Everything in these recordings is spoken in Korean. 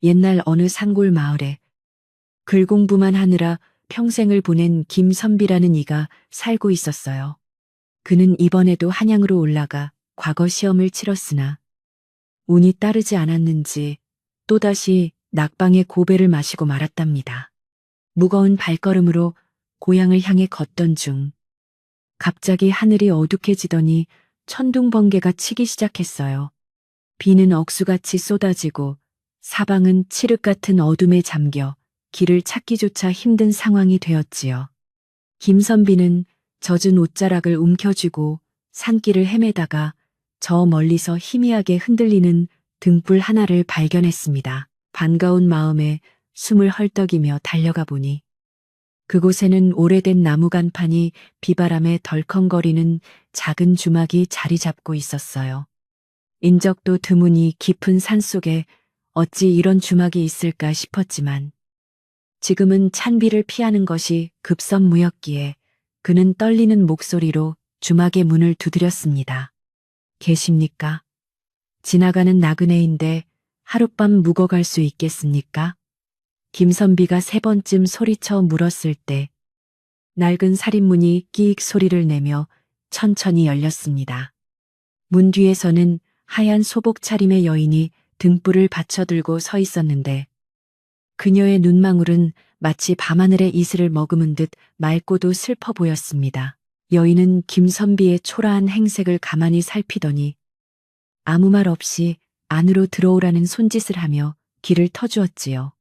옛날 어느 산골 마을에 글 공부만 하느라 평생을 보낸 김선비라는 이가 살고 있었어요. 그는 이번에도 한양으로 올라가 과거 시험을 치렀으나 운이 따르지 않았는지 또다시 낙방의 고배를 마시고 말았답니다. 무거운 발걸음으로 고향을 향해 걷던 중 갑자기 하늘이 어둑해지더니 천둥번개가 치기 시작했어요. 비는 억수같이 쏟아지고 사방은 칠흑 같은 어둠에 잠겨 길을 찾기조차 힘든 상황이 되었지요. 김선비는 젖은 옷자락을 움켜쥐고 산길을 헤매다가 저 멀리서 희미하게 흔들리는 등불 하나를 발견했습니다. 반가운 마음에 숨을 헐떡이며 달려가 보니 그곳에는 오래된 나무 간판이 비바람에 덜컹거리는 작은 주막이 자리 잡고 있었어요. 인적도 드무니 깊은 산속에 어찌 이런 주막이 있을까 싶었지만 지금은 찬비를 피하는 것이 급선무였기에 그는 떨리는 목소리로 주막의 문을 두드렸습니다. 계십니까? 지나가는 나그네인데 하룻밤 묵어갈 수 있겠습니까? 김선비가 3번쯤 소리쳐 물었을 때 낡은 살인문이 끼익 소리를 내며 천천히 열렸습니다. 문 뒤에서는 하얀 소복 차림의 여인이 등불을 받쳐들고 서 있었는데 그녀의 눈망울은 마치 밤하늘의 이슬을 머금은 듯 맑고도 슬퍼 보였습니다. 여인은 김선비의 초라한 행색을 가만히 살피더니 아무 말 없이 안으로 들어오라는 손짓을 하며 길을 터주었지요.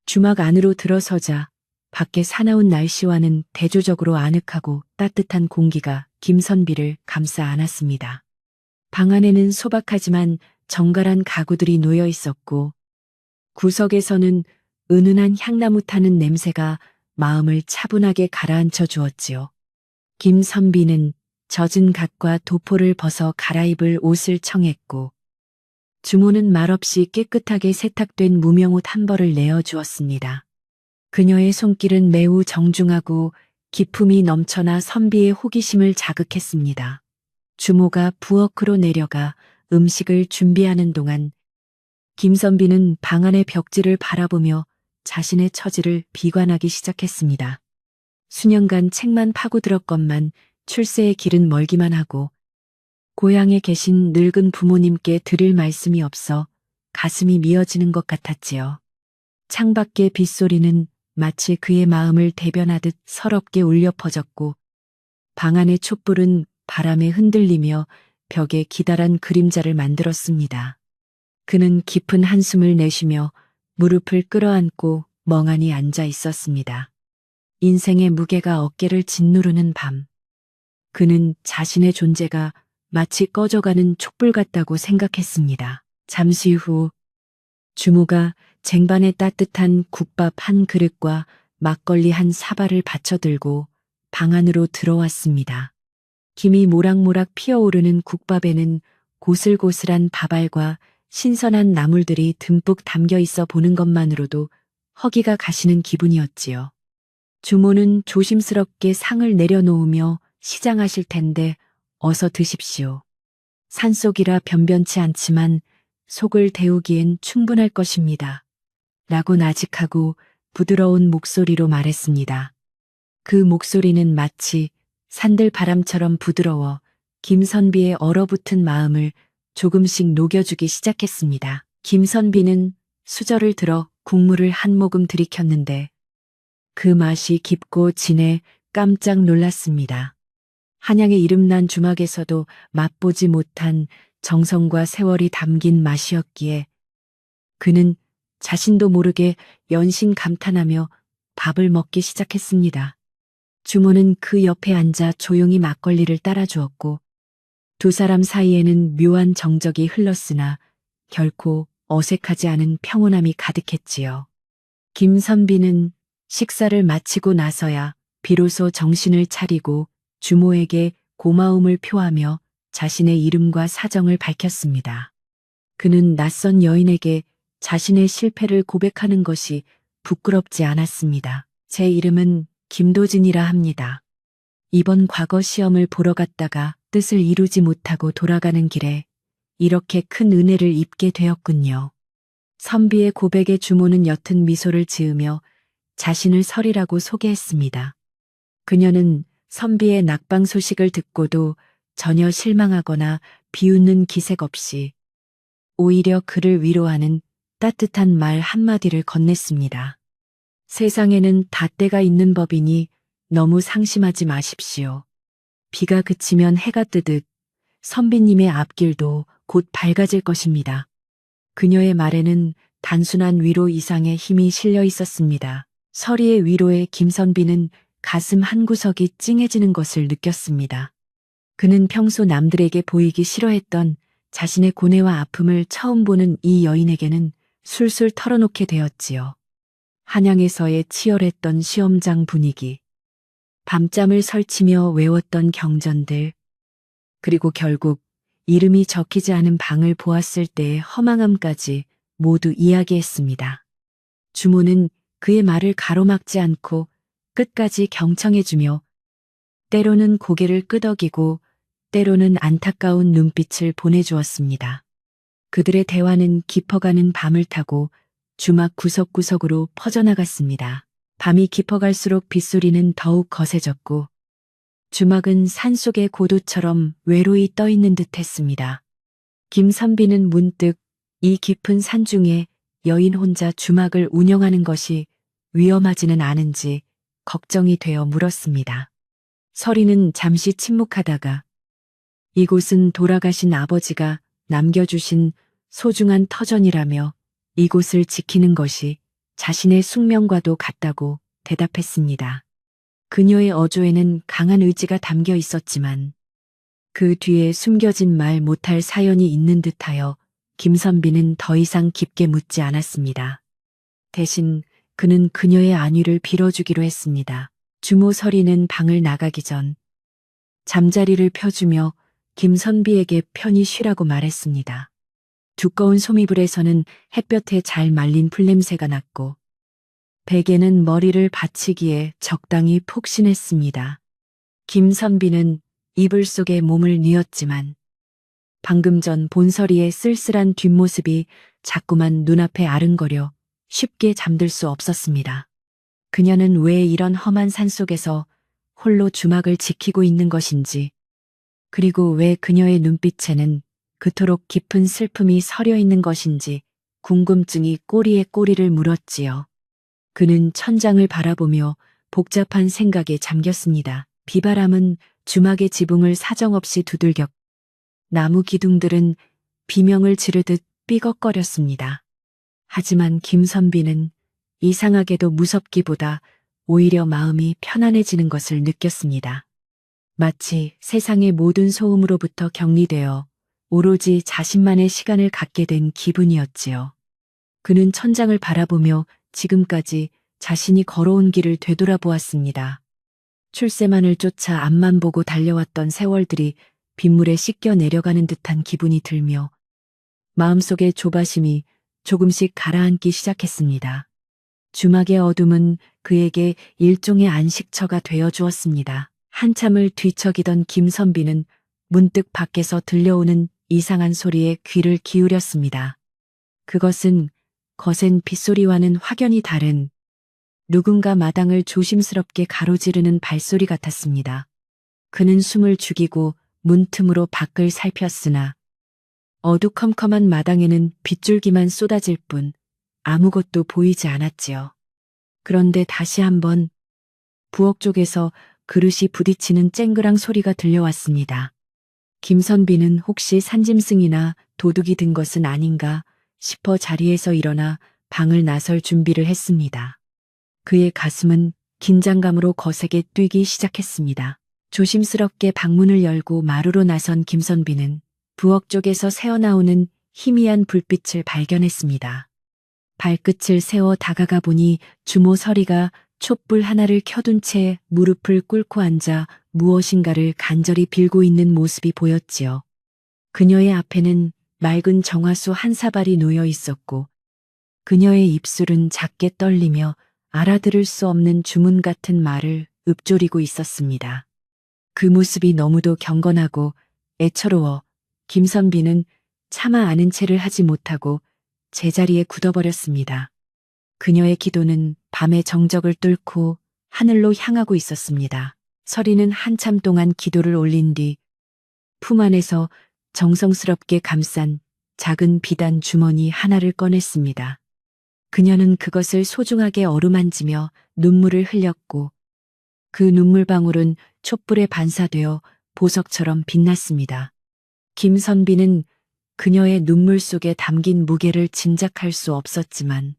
주막 안으로 들어서자 밖에 사나운 날씨와는 대조적으로 아늑하고 따뜻한 공기가 김선비를 감싸 안았습니다. 방 안에는 소박하지만 정갈한 가구들이 놓여 있었고 구석에서는 은은한 향나무 타는 냄새가 마음을 차분하게 가라앉혀 주었지요. 김선비는 젖은 갓과 도포를 벗어 갈아입을 옷을 청했고 주모는 말없이 깨끗하게 세탁된 무명옷 한 벌을 내어주었습니다. 그녀의 손길은 매우 정중하고 기품이 넘쳐나 선비의 호기심을 자극했습니다. 주모가 부엌으로 내려가 음식을 준비하는 동안 김선비는 방 안의 벽지를 바라보며 자신의 처지를 비관하기 시작했습니다. 수년간 책만 파고들었건만 출세의 길은 멀기만 하고 고향에 계신 늙은 부모님께 드릴 말씀이 없어 가슴이 미어지는 것 같았지요. 창밖의 빗소리는 마치 그의 마음을 대변하듯 서럽게 울려 퍼졌고 방 안의 촛불은 바람에 흔들리며 벽에 기다란 그림자를 만들었습니다. 그는 깊은 한숨을 내쉬며 무릎을 끌어안고 멍하니 앉아 있었습니다. 인생의 무게가 어깨를 짓누르는 밤. 그는 자신의 존재가 마치 꺼져가는 촛불 같다고 생각했습니다. 잠시 후 주모가 쟁반에 따뜻한 국밥 한 그릇과 막걸리 한 사발을 받쳐들고 방 안으로 들어왔습니다. 김이 모락모락 피어오르는 국밥에는 고슬고슬한 밥알과 신선한 나물들이 듬뿍 담겨 있어 보는 것만으로도 허기가 가시는 기분이었지요. 주모는 조심스럽게 상을 내려놓으며 시장하실 텐데 어서 드십시오. 산속이라 변변치 않지만 속을 데우기엔 충분할 것입니다. 라고 나직하고 부드러운 목소리로 말했습니다. 그 목소리는 마치 산들 바람처럼 부드러워 김선비의 얼어붙은 마음을 조금씩 녹여주기 시작했습니다. 김선비는 수저를 들어 국물을 한 모금 들이켰는데 그 맛이 깊고 진해 깜짝 놀랐습니다. 한양의 이름난 주막에서도 맛보지 못한 정성과 세월이 담긴 맛이었기에 그는 자신도 모르게 연신 감탄하며 밥을 먹기 시작했습니다. 주모는 그 옆에 앉아 조용히 막걸리를 따라주었고 두 사람 사이에는 묘한 정적이 흘렀으나 결코 어색하지 않은 평온함이 가득했지요. 김선비는 식사를 마치고 나서야 비로소 정신을 차리고 주모에게 고마움을 표하며 자신의 이름과 사정을 밝혔습니다. 그는 낯선 여인에게 자신의 실패를 고백하는 것이 부끄럽지 않았습니다. 제 이름은 김도진이라 합니다. 이번 과거 시험을 보러 갔다가 뜻을 이루지 못하고 돌아가는 길에 이렇게 큰 은혜를 입게 되었군요. 선비의 고백에 주모는 옅은 미소를 지으며 자신을 설이라고 소개했습니다. 그녀는 선비의 낙방 소식을 듣고도 전혀 실망하거나 비웃는 기색 없이 오히려 그를 위로하는 따뜻한 말 한마디를 건넸습니다. 세상에는 다 때가 있는 법이니 너무 상심하지 마십시오. 비가 그치면 해가 뜨듯 선비님의 앞길도 곧 밝아질 것입니다. 그녀의 말에는 단순한 위로 이상의 힘이 실려 있었습니다. 설이의 위로에 김선비는 가슴 한구석이 찡해지는 것을 느꼈습니다. 그는 평소 남들에게 보이기 싫어했던 자신의 고뇌와 아픔을 처음 보는 이 여인에게는 술술 털어놓게 되었지요. 한양에서의 치열했던 시험장 분위기, 밤잠을 설치며 외웠던 경전들, 그리고 결국 이름이 적히지 않은 방을 보았을 때의 허망함까지 모두 이야기했습니다. 주모는 그의 말을 가로막지 않고 끝까지 경청해주며 때로는 고개를 끄덕이고 때로는 안타까운 눈빛을 보내주었습니다. 그들의 대화는 깊어가는 밤을 타고 주막 구석구석으로 퍼져나갔습니다. 밤이 깊어갈수록 빗소리는 더욱 거세졌고 주막은 산속의 고도처럼 외로이 떠있는 듯 했습니다. 김선비는 문득 이 깊은 산중에 여인 혼자 주막을 운영하는 것이 위험하지는 않은지 걱정이 되어 물었습니다. 설이는 잠시 침묵하다가 이곳은 돌아가신 아버지가 남겨주신 소중한 터전이라며 이곳을 지키는 것이 자신의 숙명과도 같다고 대답했습니다. 그녀의 어조에는 강한 의지가 담겨 있었지만 그 뒤에 숨겨진 말 못할 사연이 있는 듯하여 김선비는 더 이상 깊게 묻지 않았습니다. 대신 그는 그녀의 안위를 빌어주기로 했습니다. 주모 설이는 방을 나가기 전 잠자리를 펴주며 김선비에게 편히 쉬라고 말했습니다. 두꺼운 소미불에서는 햇볕에 잘 말린 풀냄새가 났고 베개는 머리를 받치기에 적당히 폭신했습니다. 김선비는 이불 속에 몸을 뉘었지만 방금 전 본설이의 쓸쓸한 뒷모습이 자꾸만 눈앞에 아른거려 쉽게 잠들 수 없었습니다. 그녀는 왜 이런 험한 산속에서 홀로 주막을 지키고 있는 것인지, 그리고 왜 그녀의 눈빛에는 그토록 깊은 슬픔이 서려 있는 것인지 궁금증이 꼬리에 꼬리를 물었지요. 그는 천장을 바라보며 복잡한 생각에 잠겼습니다. 비바람은 주막의 지붕을 사정없이 두들겼고 나무 기둥들은 비명을 지르듯 삐걱거렸습니다. 하지만 김선비는 이상하게도 무섭기보다 오히려 마음이 편안해지는 것을 느꼈습니다. 마치 세상의 모든 소음으로부터 격리되어 오로지 자신만의 시간을 갖게 된 기분이었지요. 그는 천장을 바라보며 지금까지 자신이 걸어온 길을 되돌아보았습니다. 출세만을 쫓아 앞만 보고 달려왔던 세월들이 빗물에 씻겨 내려가는 듯한 기분이 들며 마음속의 조바심이 조금씩 가라앉기 시작했습니다. 주막의 어둠은 그에게 일종의 안식처가 되어 주었습니다. 한참을 뒤척이던 김선비는 문득 밖에서 들려오는 이상한 소리에 귀를 기울였습니다. 그것은 거센 빗소리와는 확연히 다른 누군가 마당을 조심스럽게 가로지르는 발소리 같았습니다. 그는 숨을 죽이고 문틈으로 밖을 살폈으나 어두컴컴한 마당에는 빗줄기만 쏟아질 뿐 아무것도 보이지 않았지요. 그런데 다시 한번 부엌 쪽에서 그릇이 부딪히는 쨍그랑 소리가 들려왔습니다. 김선비는 혹시 산짐승이나 도둑이 든 것은 아닌가 싶어 자리에서 일어나 방을 나설 준비를 했습니다. 그의 가슴은 긴장감으로 거세게 뛰기 시작했습니다. 조심스럽게 방문을 열고 마루로 나선 김선비는 부엌 쪽에서 새어나오는 희미한 불빛을 발견했습니다. 발끝을 세워 다가가 보니 주모 설이가 촛불 하나를 켜둔 채 무릎을 꿇고 앉아 무엇인가를 간절히 빌고 있는 모습이 보였지요. 그녀의 앞에는 맑은 정화수 한 사발이 놓여 있었고 그녀의 입술은 작게 떨리며 알아들을 수 없는 주문 같은 말을 읊조리고 있었습니다. 그 모습이 너무도 경건하고 애처로워 김선비는 차마 아는 체를 하지 못하고 제자리에 굳어버렸습니다. 그녀의 기도는 밤의 정적을 뚫고 하늘로 향하고 있었습니다. 서리는 한참 동안 기도를 올린 뒤 품 안에서 정성스럽게 감싼 작은 비단 주머니 하나를 꺼냈습니다. 그녀는 그것을 소중하게 어루만지며 눈물을 흘렸고 그 눈물방울은 촛불에 반사되어 보석처럼 빛났습니다. 김선비는 그녀의 눈물 속에 담긴 무게를 짐작할 수 없었지만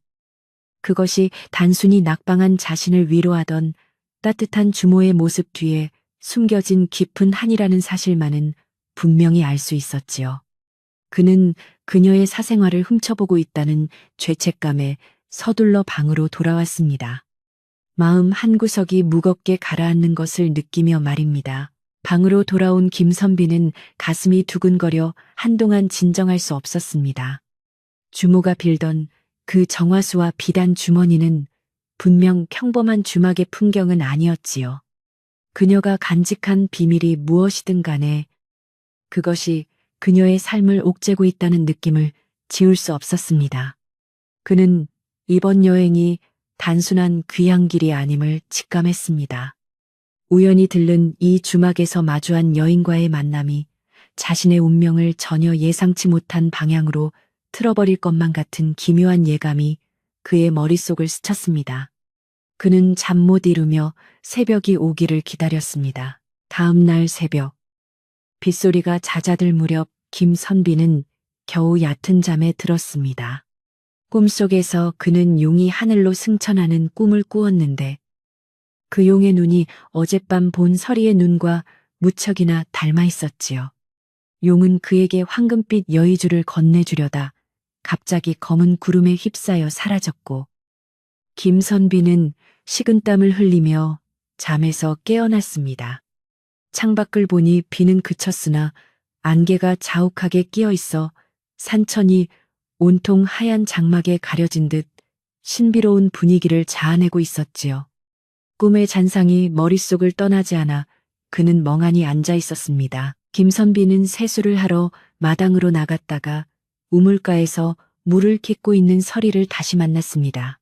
그것이 단순히 낙방한 자신을 위로하던 따뜻한 주모의 모습 뒤에 숨겨진 깊은 한이라는 사실만은 분명히 알 수 있었지요. 그는 그녀의 사생활을 훔쳐보고 있다는 죄책감에 서둘러 방으로 돌아왔습니다. 마음 한구석이 무겁게 가라앉는 것을 느끼며 말입니다. 방으로 돌아온 김선비는 가슴이 두근거려 한동안 진정할 수 없었습니다. 주모가 빌던 그 정화수와 비단 주머니는 분명 평범한 주막의 풍경은 아니었지요. 그녀가 간직한 비밀이 무엇이든 간에 그것이 그녀의 삶을 옥죄고 있다는 느낌을 지울 수 없었습니다. 그는 이번 여행이 단순한 귀향길이 아님을 직감했습니다. 우연히 들른 이 주막에서 마주한 여인과의 만남이 자신의 운명을 전혀 예상치 못한 방향으로 틀어버릴 것만 같은 기묘한 예감이 그의 머릿속을 스쳤습니다. 그는 잠 못 이루며 새벽이 오기를 기다렸습니다. 다음 날 새벽, 빗소리가 잦아들 무렵 김선비는 겨우 얕은 잠에 들었습니다. 꿈속에서 그는 용이 하늘로 승천하는 꿈을 꾸었는데 그 용의 눈이 어젯밤 본 서리의 눈과 무척이나 닮아 있었지요. 용은 그에게 황금빛 여의주를 건네주려다 갑자기 검은 구름에 휩싸여 사라졌고 김선비는 식은땀을 흘리며 잠에서 깨어났습니다. 창밖을 보니 비는 그쳤으나 안개가 자욱하게 끼어 있어 산천이 온통 하얀 장막에 가려진 듯 신비로운 분위기를 자아내고 있었지요. 꿈의 잔상이 머릿속을 떠나지 않아 그는 멍하니 앉아 있었습니다. 김선비는 세수를 하러 마당으로 나갔다가 우물가에서 물을 깃고 있는 서리를 다시 만났습니다.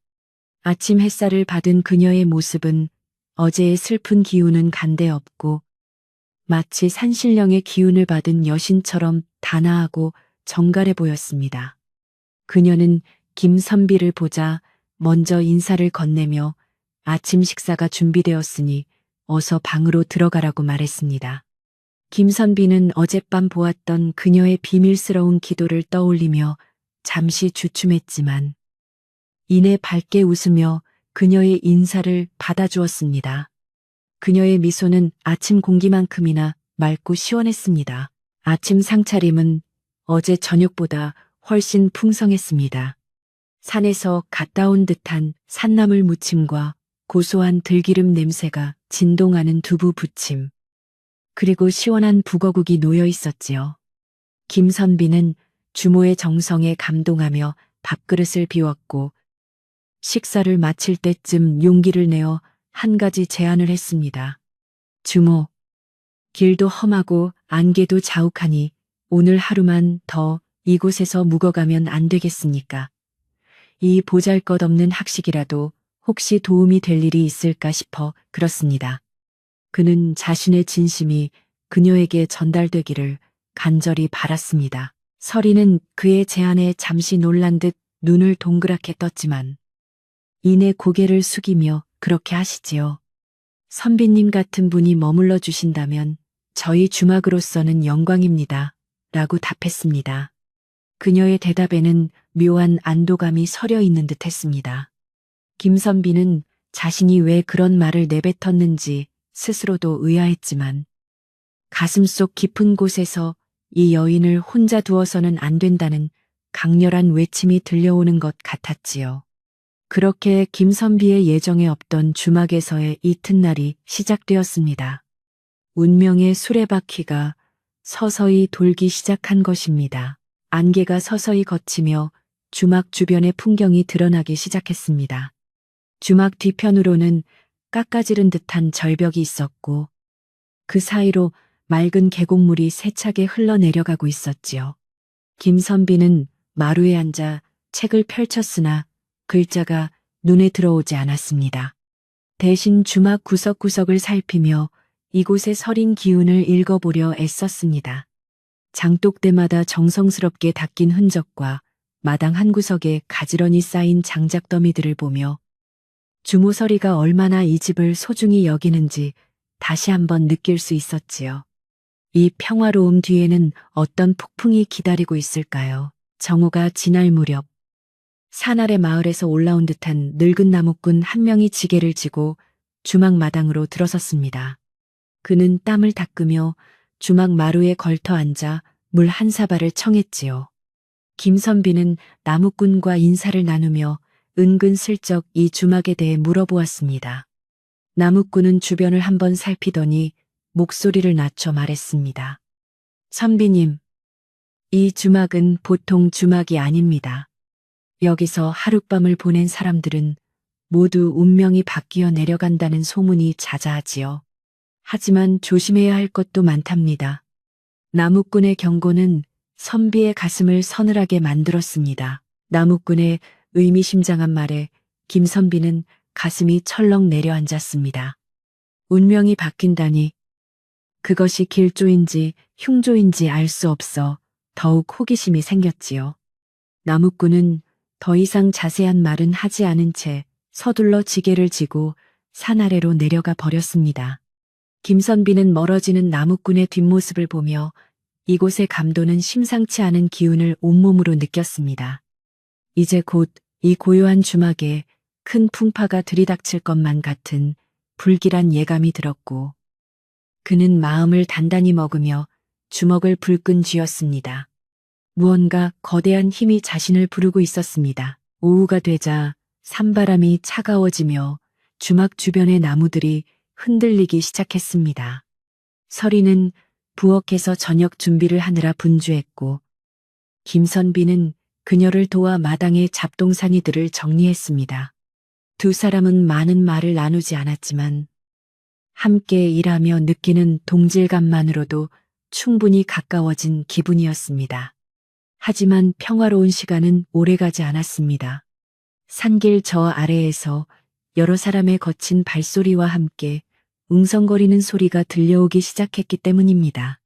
아침 햇살을 받은 그녀의 모습은 어제의 슬픈 기운은 간데 없고 마치 산신령의 기운을 받은 여신처럼 단아하고 정갈해 보였습니다. 그녀는 김선비를 보자 먼저 인사를 건네며 아침 식사가 준비되었으니 어서 방으로 들어가라고 말했습니다. 김선비는 어젯밤 보았던 그녀의 비밀스러운 기도를 떠올리며 잠시 주춤했지만 이내 밝게 웃으며 그녀의 인사를 받아주었습니다. 그녀의 미소는 아침 공기만큼이나 맑고 시원했습니다. 아침 상차림은 어제 저녁보다 훨씬 풍성했습니다. 산에서 갔다 온 듯한 산나물 무침과 고소한 들기름 냄새가 진동하는 두부 부침, 그리고 시원한 북어국이 놓여 있었지요. 김선비는 주모의 정성에 감동하며 밥그릇을 비웠고 식사를 마칠 때쯤 용기를 내어 한 가지 제안을 했습니다. 주모, 길도 험하고 안개도 자욱하니 오늘 하루만 더 이곳에서 묵어가면 안 되겠습니까? 이 보잘것없는 학식이라도 혹시 도움이 될 일이 있을까 싶어 그렇습니다. 그는 자신의 진심이 그녀에게 전달되기를 간절히 바랐습니다. 서리는 그의 제안에 잠시 놀란 듯 눈을 동그랗게 떴지만 이내 고개를 숙이며 그렇게 하시지요. 선비님 같은 분이 머물러 주신다면 저희 주막으로서는 영광입니다. 라고 답했습니다. 그녀의 대답에는 묘한 안도감이 서려 있는 듯 했습니다. 김선비는 자신이 왜 그런 말을 내뱉었는지 스스로도 의아했지만 가슴속 깊은 곳에서 이 여인을 혼자 두어서는 안 된다는 강렬한 외침이 들려오는 것 같았지요. 그렇게 김선비의 예정에 없던 주막에서의 이튿날이 시작되었습니다. 운명의 수레바퀴가 서서히 돌기 시작한 것입니다. 안개가 서서히 걷히며 주막 주변의 풍경이 드러나기 시작했습니다. 주막 뒤편으로는 깎아지른 듯한 절벽이 있었고 그 사이로 맑은 계곡물이 세차게 흘러내려가고 있었지요. 김선비는 마루에 앉아 책을 펼쳤으나 글자가 눈에 들어오지 않았습니다. 대신 주막 구석구석을 살피며 이곳의 서린 기운을 읽어보려 애썼습니다. 장독대마다 정성스럽게 닦인 흔적과 마당 한 구석에 가지런히 쌓인 장작더미들을 보며 주모서리가 얼마나 이 집을 소중히 여기는지 다시 한번 느낄 수 있었지요. 이 평화로움 뒤에는 어떤 폭풍이 기다리고 있을까요? 정오가 지날 무렵 산 아래 마을에서 올라온 듯한 늙은 나무꾼 한 명이 지게를 지고 주막 마당으로 들어섰습니다. 그는 땀을 닦으며 주막 마루에 걸터 앉아 물 한 사발을 청했지요. 김선비는 나무꾼과 인사를 나누며 은근슬쩍 이 주막에 대해 물어보았습니다. 나무꾼은 주변을 한번 살피더니 목소리를 낮춰 말했습니다. 선비님, 이 주막은 보통 주막이 아닙니다. 여기서 하룻밤을 보낸 사람들은 모두 운명이 바뀌어 내려간다는 소문이 자자하지요. 하지만 조심해야 할 것도 많답니다. 나무꾼의 경고는 선비의 가슴을 서늘하게 만들었습니다. 나무꾼의 의미심장한 말에 김선비는 가슴이 철렁 내려앉았습니다. 운명이 바뀐다니 그것이 길조인지 흉조인지 알 수 없어 더욱 호기심이 생겼지요. 나무꾼은 더 이상 자세한 말은 하지 않은 채 서둘러 지게를 지고 산 아래로 내려가 버렸습니다. 김선비는 멀어지는 나무꾼의 뒷모습을 보며 이곳의 감도는 심상치 않은 기운을 온몸으로 느꼈습니다. 이제 곧 이 고요한 주막에 큰 풍파가 들이닥칠 것만 같은 불길한 예감이 들었고 그는 마음을 단단히 먹으며 주먹을 불끈 쥐었습니다. 무언가 거대한 힘이 자신을 부르고 있었습니다. 오후가 되자 산바람이 차가워지며 주막 주변의 나무들이 흔들리기 시작했습니다. 서리는 부엌에서 저녁 준비를 하느라 분주했고 김선비는 그녀를 도와 마당의 잡동사니들을 정리했습니다. 두 사람은 많은 말을 나누지 않았지만 함께 일하며 느끼는 동질감만으로도 충분히 가까워진 기분이었습니다. 하지만 평화로운 시간은 오래가지 않았습니다. 산길 저 아래에서 여러 사람의 거친 발소리와 함께 웅성거리는 소리가 들려오기 시작했기 때문입니다.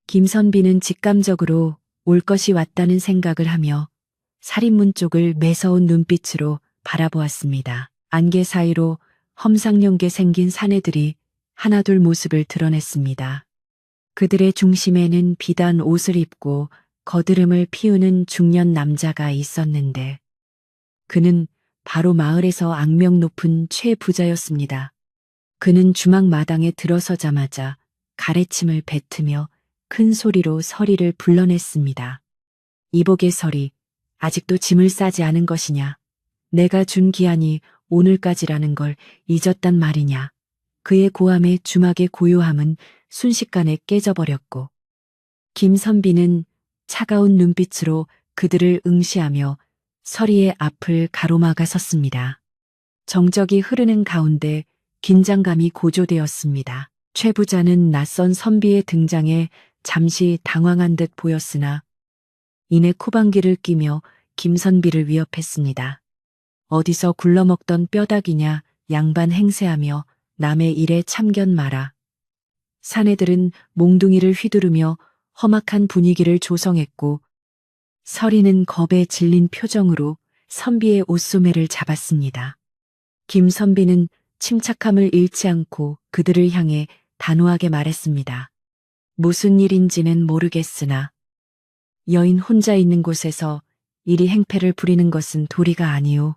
김선비는 직감적으로 올 것이 왔다는 생각을 하며 살인문 쪽을 매서운 눈빛으로 바라보았습니다. 안개 사이로 험상궂게 생긴 사내들이 하나둘 모습을 드러냈습니다. 그들의 중심에는 비단 옷을 입고 거드름을 피우는 중년 남자가 있었는데 그는 바로 마을에서 악명 높은 최 부자였습니다. 그는 주막 마당에 들어서자마자 가래침을 뱉으며 큰 소리로 서리를 불러냈습니다. 이복의 서리, 아직도 짐을 싸지 않은 것이냐? 내가 준 기한이 오늘까지라는 걸 잊었단 말이냐? 그의 고함에 주막의 고요함은 순식간에 깨져버렸고 김선비는 차가운 눈빛으로 그들을 응시하며 서리의 앞을 가로막아 섰습니다. 정적이 흐르는 가운데 긴장감이 고조되었습니다. 최 부자는 낯선 선비의 등장에 잠시 당황한 듯 보였으나 이내 코방귀를 끼며 김선비를 위협했습니다. 어디서 굴러먹던 뼈다귀냐 양반 행세하며 남의 일에 참견 마라. 사내들은 몽둥이를 휘두르며 험악한 분위기를 조성했고 서리는 겁에 질린 표정으로 선비의 옷소매를 잡았습니다. 김선비는 침착함을 잃지 않고 그들을 향해 단호하게 말했습니다. 무슨 일인지는 모르겠으나 여인 혼자 있는 곳에서 이리 행패를 부리는 것은 도리가 아니오.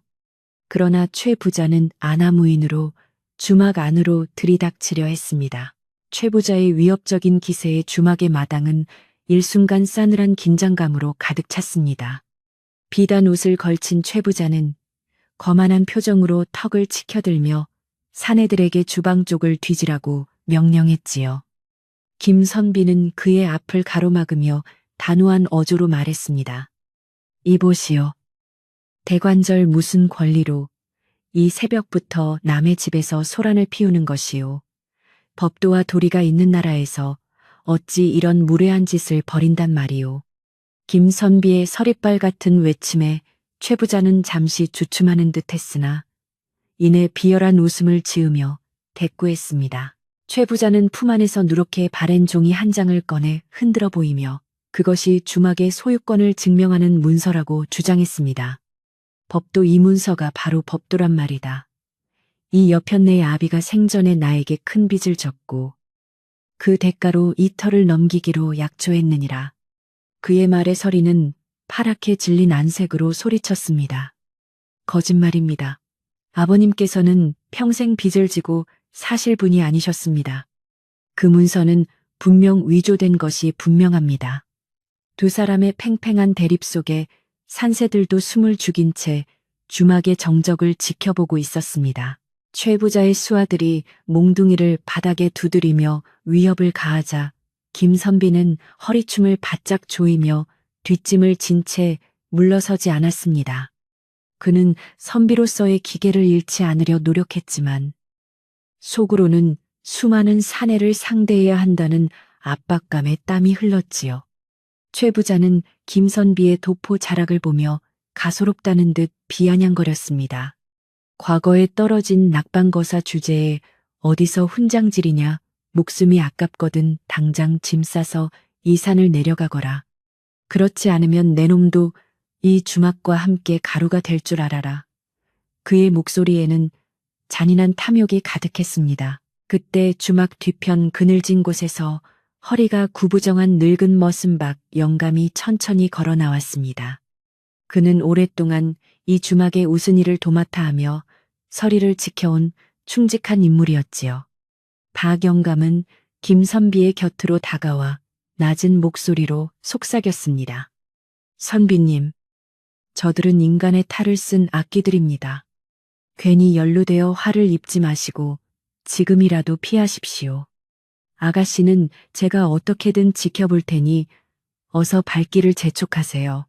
그러나 최 부자는 아나무인으로 주막 안으로 들이닥치려 했습니다. 최 부자의 위협적인 기세에 주막의 마당은 일순간 싸늘한 긴장감으로 가득 찼습니다. 비단 옷을 걸친 최 부자는 거만한 표정으로 턱을 치켜들며 사내들에게 주방 쪽을 뒤지라고 명령했지요. 김선비는 그의 앞을 가로막으며 단호한 어조로 말했습니다. 이보시오. 대관절 무슨 권리로 이 새벽부터 남의 집에서 소란을 피우는 것이오. 법도와 도리가 있는 나라에서 어찌 이런 무례한 짓을 벌인단 말이오. 김선비의 서리빨 같은 외침에 최 부자는 잠시 주춤하는 듯 했으나 이내 비열한 웃음을 지으며 대꾸했습니다. 최 부자는 품 안에서 누렇게 바랜 종이 한 장을 꺼내 흔들어 보이며 그것이 주막의 소유권을 증명하는 문서라고 주장했습니다. 법도 이 문서가 바로 법도란 말이다. 이 여편네의 아비가 생전에 나에게 큰 빚을 졌고 그 대가로 이 터를 넘기기로 약조했느니라. 그의 말에 서리는 파랗게 질린 안색으로 소리쳤습니다. 거짓말입니다. 아버님께서는 평생 빚을 지고 사실 분이 아니셨습니다. 그 문서는 분명 위조된 것이 분명합니다. 두 사람의 팽팽한 대립 속에 산새들도 숨을 죽인 채 주막의 정적을 지켜보고 있었습니다. 최 부자의 수하들이 몽둥이를 바닥에 두드리며 위협을 가하자 김선비는 허리춤을 바짝 조이며 뒷짐을 진 채 물러서지 않았습니다. 그는 선비로서의 기계를 잃지 않으려 노력했지만 속으로는 수많은 사내를 상대해야 한다는 압박감에 땀이 흘렀지요. 최 부자는 김선비의 도포 자락을 보며 가소롭다는 듯 비아냥거렸습니다. 과거에 떨어진 낙방거사 주제에 어디서 훈장질이냐, 목숨이 아깝거든 당장 짐 싸서 이 산을 내려가거라. 그렇지 않으면 내 놈도 이 주막과 함께 가루가 될 줄 알아라. 그의 목소리에는 잔인한 탐욕이 가득했습니다. 그때 주막 뒤편 그늘진 곳에서 허리가 구부정한 늙은 머슴박 영감이 천천히 걸어 나왔습니다. 그는 오랫동안 이 주막의 우스니를 도맡아 하며 서리를 지켜온 충직한 인물이었지요. 박 영감은 김선비의 곁으로 다가와 낮은 목소리로 속삭였습니다. 선비님, 저들은 인간의 탈을 쓴 악귀들입니다. 괜히 연루되어 화를 입지 마시고 지금이라도 피하십시오. 아가씨는 제가 어떻게든 지켜볼 테니 어서 발길을 재촉하세요.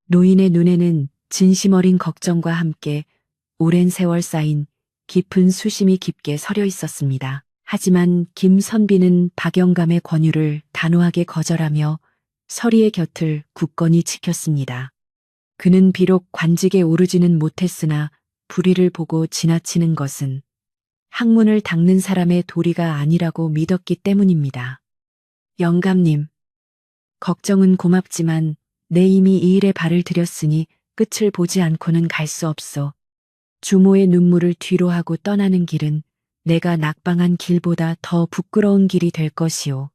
노인의 눈에는 진심 어린 걱정과 함께 오랜 세월 쌓인 깊은 수심이 깊게 서려 있었습니다. 하지만 김선비는 박영감의 권유를 단호하게 거절하며 서리의 곁을 굳건히 지켰습니다. 그는 비록 관직에 오르지는 못했으나 불의를 보고 지나치는 것은 학문을 닦는 사람의 도리가 아니라고 믿었기 때문입니다. 영감님, 걱정은 고맙지만 내 이미 이 일에 발을 들였으니 끝을 보지 않고는 갈 수 없소. 주모의 눈물을 뒤로 하고 떠나는 길은 내가 낙방한 길보다 더 부끄러운 길이 될 것이오.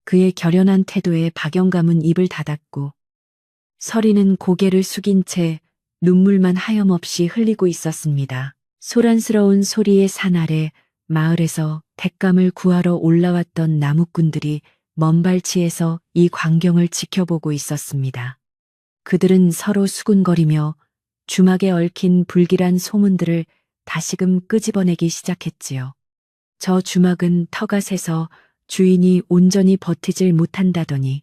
그의 결연한 태도에 박영감은 입을 닫았고 서리는 고개를 숙인 채 눈물만 하염없이 흘리고 있었습니다. 소란스러운 소리의 산 아래 마을에서 뎃감을 구하러 올라왔던 나무꾼들이 먼 발치에서 이 광경을 지켜보고 있었습니다. 그들은 서로 수군거리며 주막에 얽힌 불길한 소문들을 다시금 끄집어내기 시작했지요. 저 주막은 터가 새서 주인이 온전히 버티질 못한다더니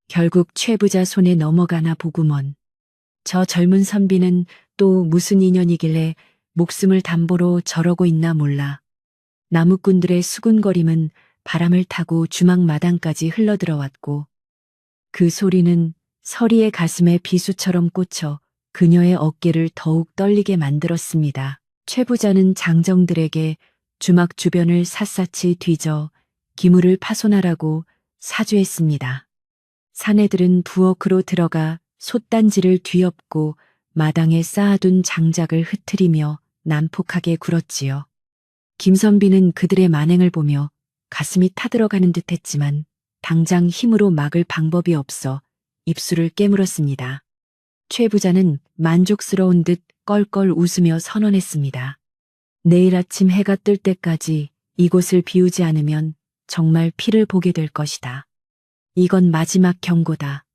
결국 최 부자 손에 넘어가나 보구먼. 저 젊은 선비는 또 무슨 인연이길래 목숨을 담보로 저러고 있나 몰라. 나무꾼들의 수군거림은 바람을 타고 주막 마당까지 흘러들어왔고 그 소리는 서리의 가슴에 비수처럼 꽂혀 그녀의 어깨를 더욱 떨리게 만들었습니다. 최 부자는 장정들에게 주막 주변을 샅샅이 뒤져 기물을 파손하라고 사주했습니다. 사내들은 부엌으로 들어가 솥단지를 뒤엎고 마당에 쌓아둔 장작을 흩트리며 난폭하게 굴었지요. 김선비는 그들의 만행을 보며 가슴이 타들어가는 듯 했지만 당장 힘으로 막을 방법이 없어 입술을 깨물었습니다. 최 부자는 만족스러운 듯 껄껄 웃으며 선언했습니다. 내일 아침 해가 뜰 때까지 이곳을 비우지 않으면 정말 피를 보게 될 것이다. 이건 마지막 경고다.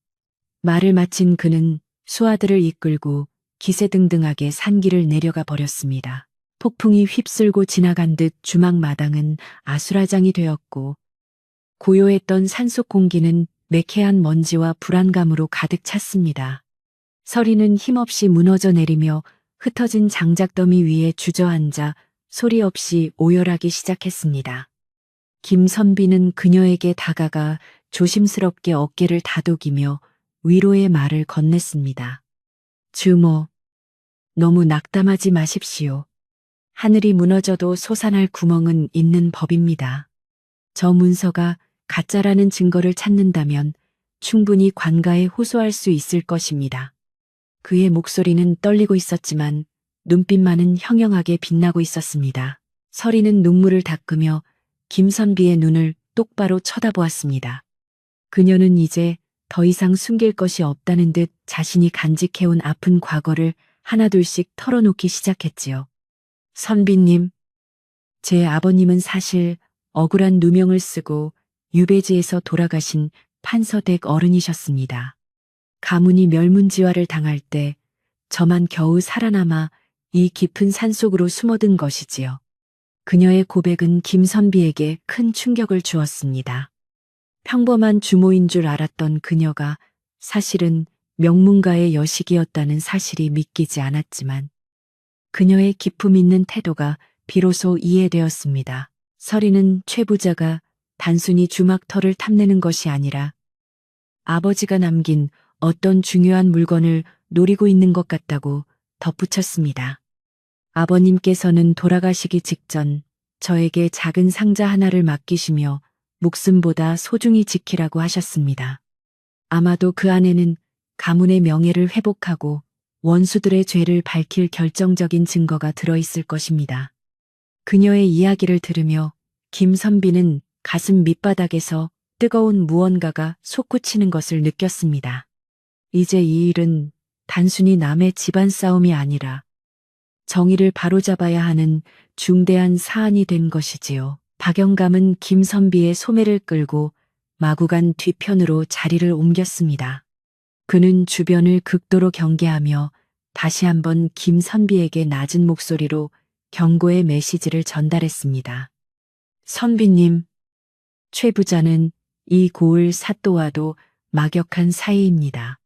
말을 마친 그는 수하들을 이끌고 기세등등하게 산길을 내려가 버렸습니다. 폭풍이 휩쓸고 지나간 듯 주막 마당은 아수라장이 되었고 고요했던 산속 공기는 매캐한 먼지와 불안감으로 가득 찼습니다. 서리는 힘없이 무너져 내리며 흩어진 장작더미 위에 주저앉아 소리 없이 오열하기 시작했습니다. 김선비는 그녀에게 다가가 조심스럽게 어깨를 다독이며 위로의 말을 건넸습니다. 주모, 너무 낙담하지 마십시오. 하늘이 무너져도 솟아날 구멍은 있는 법입니다. 저 문서가 가짜라는 증거를 찾는다면 충분히 관가에 호소할 수 있을 것입니다. 그의 목소리는 떨리고 있었지만 눈빛만은 형형하게 빛나고 있었습니다. 서리는 눈물을 닦으며 김선비의 눈을 똑바로 쳐다보았습니다. 그녀는 이제 더 이상 숨길 것이 없다는 듯 자신이 간직해온 아픈 과거를 하나둘씩 털어놓기 시작했지요. 선비님, 제 아버님은 사실 억울한 누명을 쓰고 유배지에서 돌아가신 판서댁 어른이셨습니다. 가문이 멸문지화를 당할 때 저만 겨우 살아남아 이 깊은 산속으로 숨어든 것이지요. 그녀의 고백은 김선비에게 큰 충격을 주었습니다. 평범한 주모인 줄 알았던 그녀가 사실은 명문가의 여식이었다는 사실이 믿기지 않았지만 그녀의 기품 있는 태도가 비로소 이해되었습니다. 서리는 최 부자가 단순히 주막터를 탐내는 것이 아니라 아버지가 남긴 어떤 중요한 물건을 노리고 있는 것 같다고 덧붙였습니다. 아버님께서는 돌아가시기 직전 저에게 작은 상자 하나를 맡기시며 목숨보다 소중히 지키라고 하셨습니다. 아마도 그 안에는 가문의 명예를 회복하고 원수들의 죄를 밝힐 결정적인 증거가 들어있을 것입니다. 그녀의 이야기를 들으며 김선비는 가슴 밑바닥에서 뜨거운 무언가가 솟구치는 것을 느꼈습니다. 이제 이 일은 단순히 남의 집안 싸움이 아니라 정의를 바로잡아야 하는 중대한 사안이 된 것이지요. 박영감은 김선비의 소매를 끌고 마구간 뒤편으로 자리를 옮겼습니다. 그는 주변을 극도로 경계하며 다시 한번 김선비에게 낮은 목소리로 경고의 메시지를 전달했습니다. 선비님, 최 부자는 이 고을 사또와도 막역한 사이입니다.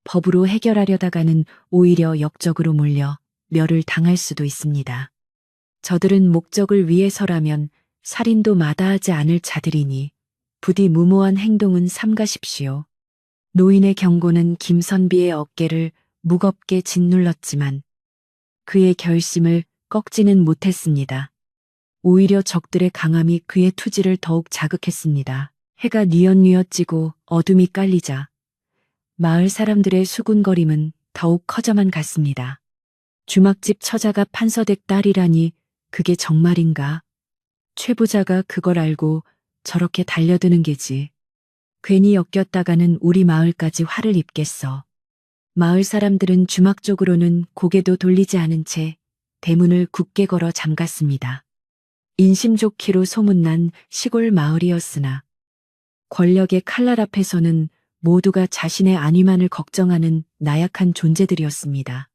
법으로 해결하려다가는 오히려 역적으로 몰려 멸을 당할 수도 있습니다. 저들은 목적을 위해서라면 살인도 마다하지 않을 자들이니 부디 무모한 행동은 삼가십시오. 노인의 경고는 김선비의 어깨를 무겁게 짓눌렀지만 그의 결심을 꺾지는 못했습니다. 오히려 적들의 강함이 그의 투지를 더욱 자극했습니다. 해가 뉘엿뉘엿 지고 어둠이 깔리자 마을 사람들의 수군거림은 더욱 커져만 갔습니다. 주막집 처자가 판서댁 딸이라니 그게 정말인가? 최 부자가 그걸 알고 저렇게 달려드는 게지. 괜히 엮였다가는 우리 마을까지 화를 입겠어. 마을 사람들은 주막 쪽으로는 고개도 돌리지 않은 채 대문을 굳게 걸어 잠갔습니다. 인심 좋기로 소문난 시골 마을이었으나 권력의 칼날 앞에서는 모두가 자신의 안위만을 걱정하는 나약한 존재들이었습니다.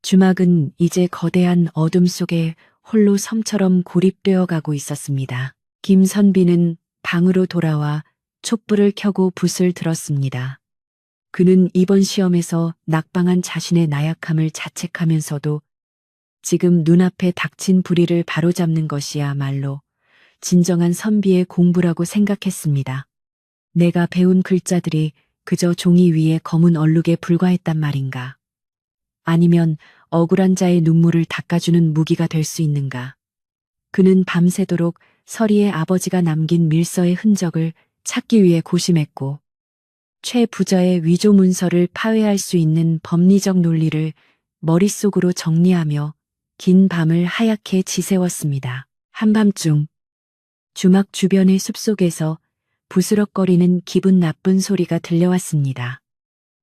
주막은 이제 거대한 어둠 속에 홀로 섬처럼 고립되어 가고 있었습니다. 김선비는 방으로 돌아와 촛불을 켜고 붓을 들었습니다. 그는 이번 시험에서 낙방한 자신의 나약함을 자책하면서도 지금 눈앞에 닥친 불의를 바로잡는 것이야말로 진정한 선비의 공부라고 생각했습니다. 내가 배운 글자들이 그저 종이 위에 검은 얼룩에 불과했단 말인가? 아니면 억울한 자의 눈물을 닦아주는 무기가 될 수 있는가? 그는 밤새도록 서리의 아버지가 남긴 밀서의 흔적을 찾기 위해 고심했고 최 부자의 위조 문서를 파회할 수 있는 법리적 논리를 머릿속으로 정리하며 긴 밤을 하얗게 지새웠습니다. 한밤중 주막 주변의 숲속에서 부스럭거리는 기분 나쁜 소리가 들려왔습니다.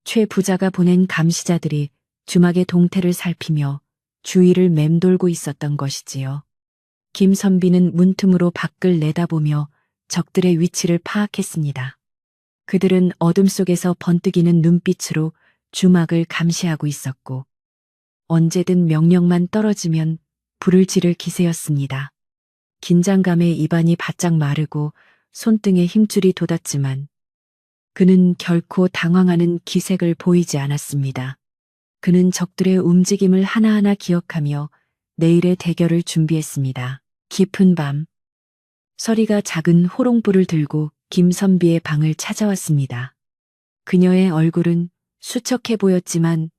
최 부자가 보낸 감시자들이 주막의 동태를 살피며 주위를 맴돌고 있었던 것이지요. 김선비는 문틈으로 밖을 내다보며 적들의 위치를 파악했습니다. 그들은 어둠 속에서 번뜩이는 눈빛으로 주막을 감시하고 있었고 언제든 명령만 떨어지면 불을 지를 기세였습니다. 긴장감에 입안이 바짝 마르고 손등에 힘줄이 돋았지만 그는 결코 당황하는 기색을 보이지 않았습니다. 그는 적들의 움직임을 하나하나 기억하며 내일의 대결을 준비했습니다. 깊은 밤, 서리가 작은 호롱불을 들고 김선비의 방을 찾아왔습니다. 그녀의 얼굴은 수척해 보였지만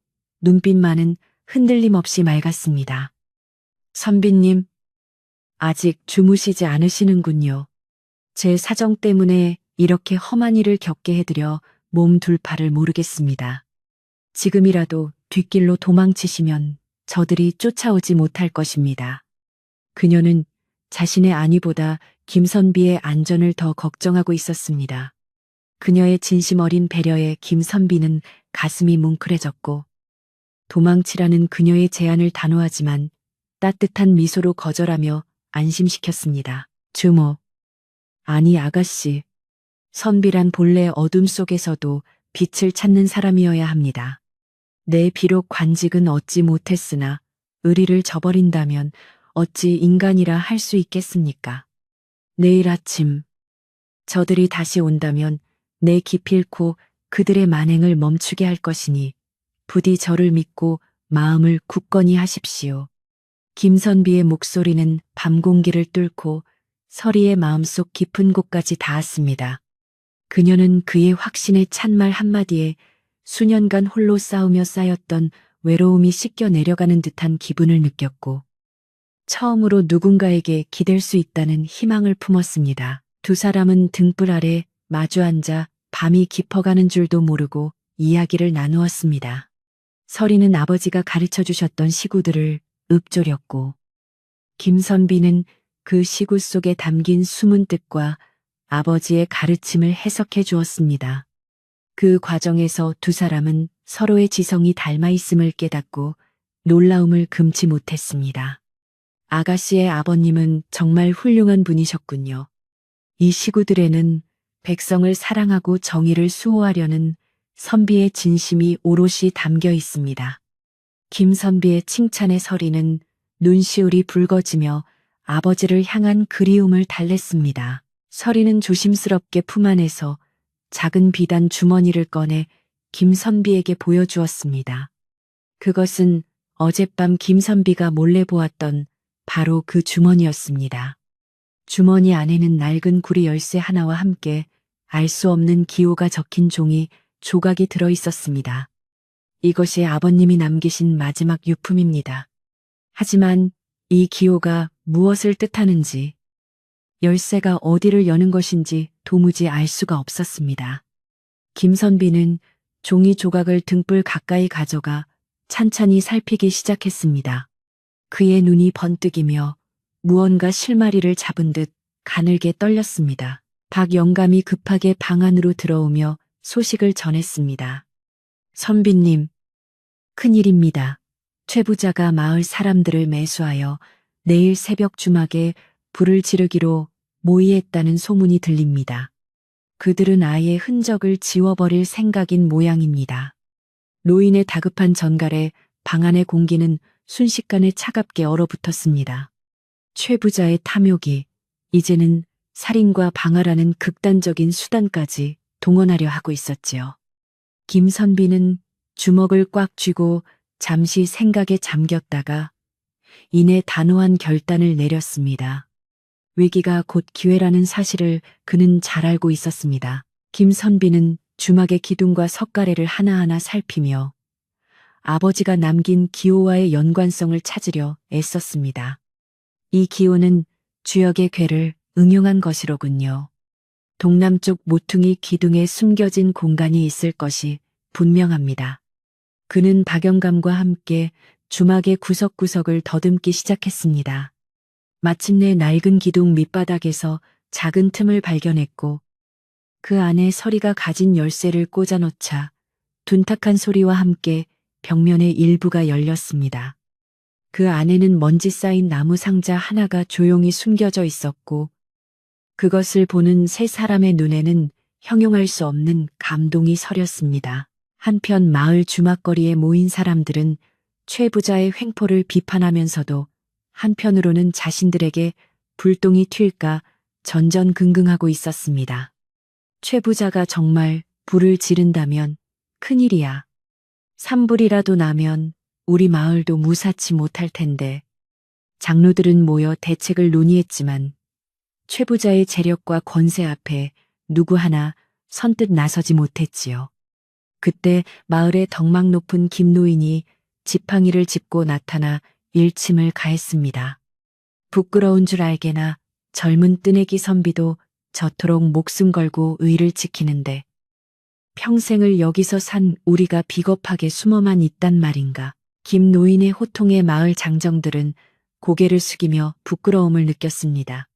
눈빛만은 흔들림 없이 맑았습니다. 선비님, 아직 주무시지 않으시는군요. 제 사정 때문에 이렇게 험한 일을 겪게 해드려 몸 둘 바를 모르겠습니다. 지금이라도 뒷길로 도망치시면 저들이 쫓아오지 못할 것입니다. 그녀는 자신의 안위보다 김선비의 안전을 더 걱정하고 있었습니다. 그녀의 진심 어린 배려에 김선비는 가슴이 뭉클해졌고 도망치라는 그녀의 제안을 단호하지만 따뜻한 미소로 거절하며 안심시켰습니다. 주모, 아니 아가씨, 선비란 본래 어둠 속에서도 빛을 찾는 사람이어야 합니다. 내 비록 관직은 얻지 못했으나 의리를 저버린다면 어찌 인간이라 할 수 있겠습니까? 내일 아침 저들이 다시 온다면 내 기필코 그들의 만행을 멈추게 할 것이니 부디 저를 믿고 마음을 굳건히 하십시오. 김선비의 목소리는 밤 공기를 뚫고 서리의 마음속 깊은 곳까지 닿았습니다. 그녀는 그의 확신에 찬 말 한마디에 수년간 홀로 싸우며 쌓였던 외로움이 씻겨 내려가는 듯한 기분을 느꼈고 처음으로 누군가에게 기댈 수 있다는 희망을 품었습니다. 두 사람은 등불 아래 마주 앉아 밤이 깊어가는 줄도 모르고 이야기를 나누었습니다. 서리는 아버지가 가르쳐 주셨던 시구들을 읊조렸고 김선비는 그 시구 속에 담긴 숨은 뜻과 아버지의 가르침을 해석해 주었습니다. 그 과정에서 두 사람은 서로의 지성이 닮아 있음을 깨닫고 놀라움을 금치 못했습니다. 아가씨의 아버님은 정말 훌륭한 분이셨군요. 이 시구들에는 백성을 사랑하고 정의를 수호하려는 선비의 진심이 오롯이 담겨 있습니다. 김선비의 칭찬에 서리는 눈시울이 붉어지며 아버지를 향한 그리움을 달랬습니다. 서리는 조심스럽게 품 안에서 작은 비단 주머니를 꺼내 김선비에게 보여주었습니다. 그것은 어젯밤 김선비가 몰래 보았던 바로 그 주머니였습니다. 주머니 안에는 낡은 구리 열쇠 하나와 함께 알 수 없는 기호가 적힌 종이 조각이 들어 있었습니다. 이것이 아버님이 남기신 마지막 유품입니다. 하지만 이 기호가 무엇을 뜻하는지, 열쇠가 어디를 여는 것인지 도무지 알 수가 없었습니다. 김선비는 종이 조각을 등불 가까이 가져가 찬찬히 살피기 시작했습니다. 그의 눈이 번뜩이며 무언가 실마리를 잡은 듯 가늘게 떨렸습니다. 박 영감이 급하게 방 안으로 들어오며 소식을 전했습니다. 선비님, 큰일입니다. 최 부자가 마을 사람들을 매수하여 내일 새벽 주막에 불을 지르기로 모의했다는 소문이 들립니다. 그들은 아예 흔적을 지워버릴 생각인 모양입니다. 노인의 다급한 전갈에 방 안의 공기는 순식간에 차갑게 얼어붙었습니다. 최 부자의 탐욕이 이제는 살인과 방화라는 극단적인 수단까지 동원하려 하고 있었지요. 김선비는 주먹을 꽉 쥐고 잠시 생각에 잠겼다가 이내 단호한 결단을 내렸습니다. 위기가 곧 기회라는 사실을 그는 잘 알고 있었습니다. 김선비는 주막의 기둥과 석가래를 하나하나 살피며 아버지가 남긴 기호와의 연관성을 찾으려 애썼습니다. 이 기호는 주역의 괴를 응용한 것이로군요. 동남쪽 모퉁이 기둥에 숨겨진 공간이 있을 것이 분명합니다. 그는 박영감과 함께 주막의 구석구석을 더듬기 시작했습니다. 마침내 낡은 기둥 밑바닥에서 작은 틈을 발견했고 그 안에 서리가 가진 열쇠를 꽂아 넣자 둔탁한 소리와 함께 벽면의 일부가 열렸습니다. 그 안에는 먼지 쌓인 나무 상자 하나가 조용히 숨겨져 있었고 그것을 보는 세 사람의 눈에는 형용할 수 없는 감동이 서렸습니다. 한편 마을 주막거리에 모인 사람들은 최 부자의 횡포를 비판하면서도 한편으로는 자신들에게 불똥이 튈까 전전긍긍하고 있었습니다. 최 부자가 정말 불을 지른다면 큰일이야. 산불이라도 나면 우리 마을도 무사치 못할 텐데. 장로들은 모여 대책을 논의했지만 최 부자의 재력과 권세 앞에 누구 하나 선뜻 나서지 못했지요. 그때 마을의 덕망 높은 김노인이 지팡이를 짚고 나타나 일침을 가했습니다. 부끄러운 줄 알게나 젊은 뜨내기 선비도 저토록 목숨 걸고 의를 지키는데 평생을 여기서 산 우리가 비겁하게 숨어만 있단 말인가. 김 노인의 호통에 마을 장정들은 고개를 숙이며 부끄러움을 느꼈습니다.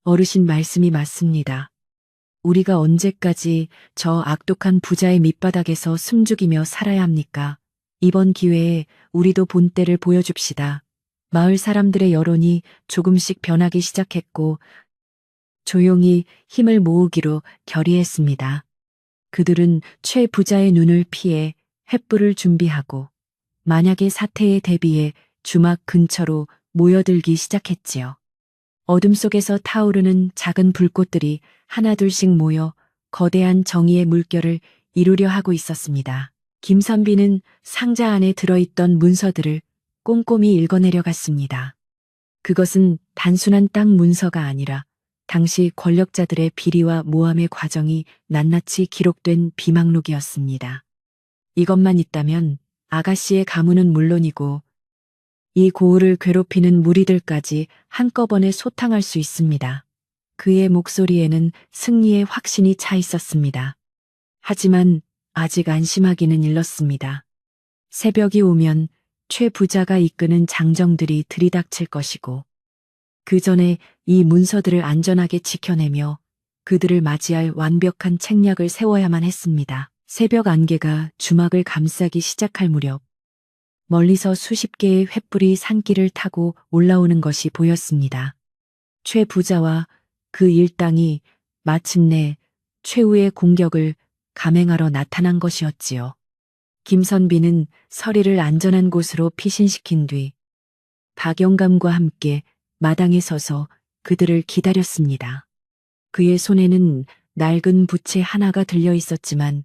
어르신 말씀이 맞습니다. 우리가 언제까지 저 악독한 부자의 밑바닥에서 숨죽이며 살아야 합니까? 이번 기회에 우리도 본때를 보여줍시다. 마을 사람들의 여론이 조금씩 변하기 시작했고 조용히 힘을 모으기로 결의했습니다. 그들은 최 부자의 눈을 피해 횃불을 준비하고 만약의 사태에 대비해 주막 근처로 모여들기 시작했지요. 어둠 속에서 타오르는 작은 불꽃들이 하나둘씩 모여 거대한 정의의 물결을 이루려 하고 있었습니다. 김선비는 상자 안에 들어있던 문서들을 꼼꼼히 읽어내려 갔습니다. 그것은 단순한 땅 문서가 아니라 당시 권력자들의 비리와 모함의 과정이 낱낱이 기록된 비망록이었습니다. 이것만 있다면 아가씨의 가문은 물론이고 이 고을을 괴롭히는 무리들까지 한꺼번에 소탕할 수 있습니다. 그의 목소리에는 승리의 확신이 차 있었습니다. 하지만 아직 안심하기는 일렀습니다. 새벽이 오면 최 부자가 이끄는 장정들이 들이닥칠 것이고 그 전에 이 문서들을 안전하게 지켜내며 그들을 맞이할 완벽한 책략을 세워야만 했습니다. 새벽 안개가 주막을 감싸기 시작할 무렵 멀리서 수십 개의 횃불이 산길을 타고 올라오는 것이 보였습니다. 최 부자와 그 일당이 마침내 최후의 공격을 감행하러 나타난 것이었지요. 김선비는 서리를 안전한 곳으로 피신시킨 뒤 박영감과 함께 마당에 서서 그들을 기다렸습니다. 그의 손에는 낡은 부채 하나가 들려 있었지만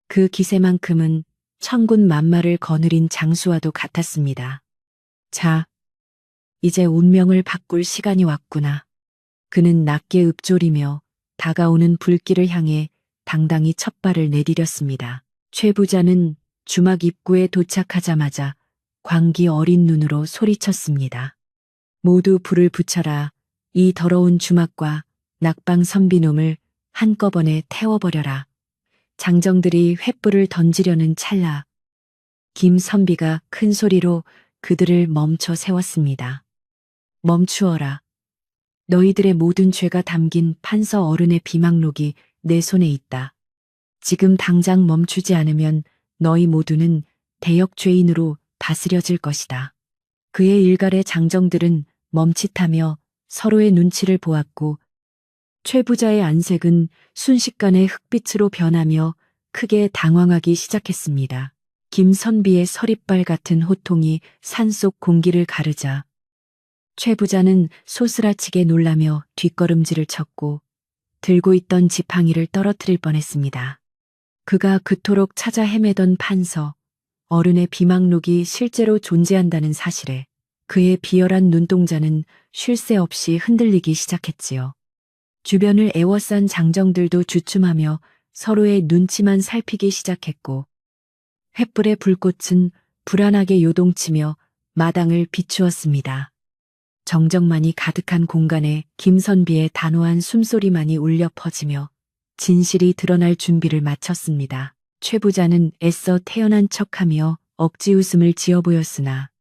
그 기세만큼은 천군 만마를 거느린 장수와도 같았습니다. 자, 이제 운명을 바꿀 시간이 왔구나. 그는 낮게 읊조리며 다가오는 불길을 향해 당당히 첫 발을 내디뎠습니다. 최 부자는 주막 입구에 도착하자마자 광기 어린 눈으로 소리쳤습니다. 모두 불을 붙여라. 이 더러운 주막과 낙방 선비놈을 한꺼번에 태워버려라. 장정들이 횃불을 던지려는 찰나 김 선비가 큰 소리로 그들을 멈춰 세웠습니다. 멈추어라. 너희들의 모든 죄가 담긴 판서 어른의 비망록이 내 손에 있다. 지금 당장 멈추지 않으면 너희 모두는 대역죄인으로 다스려질 것이다. 그의 일갈의 장정들은 멈칫하며 서로의 눈치를 보았고 최 부자의 안색은 순식간에 흑빛으로 변하며 크게 당황하기 시작했습니다. 김선비의 서리빨 같은 호통이 산속 공기를 가르자 최 부자는 소스라치게 놀라며 뒷걸음질을 쳤고 들고 있던 지팡이를 떨어뜨릴 뻔했습니다. 그가 그토록 찾아 헤매던 판서, 어른의 비망록이 실제로 존재한다는 사실에 그의 비열한 눈동자는 쉴 새 없이 흔들리기 시작했지요. 주변을 애워싼 장정들도 주춤하며 서로의 눈치만 살피기 시작했고 횃불의 불꽃은 불안하게 요동치며 마당을 비추었습니다. 정적만이 가득한 공간에 김선비의 단호한 숨소리만이 울려 퍼지며 진실이 드러날 준비를 마쳤습니다. 최 부자는 애써 태연한 척하며 억지 웃음을 지어 보였으나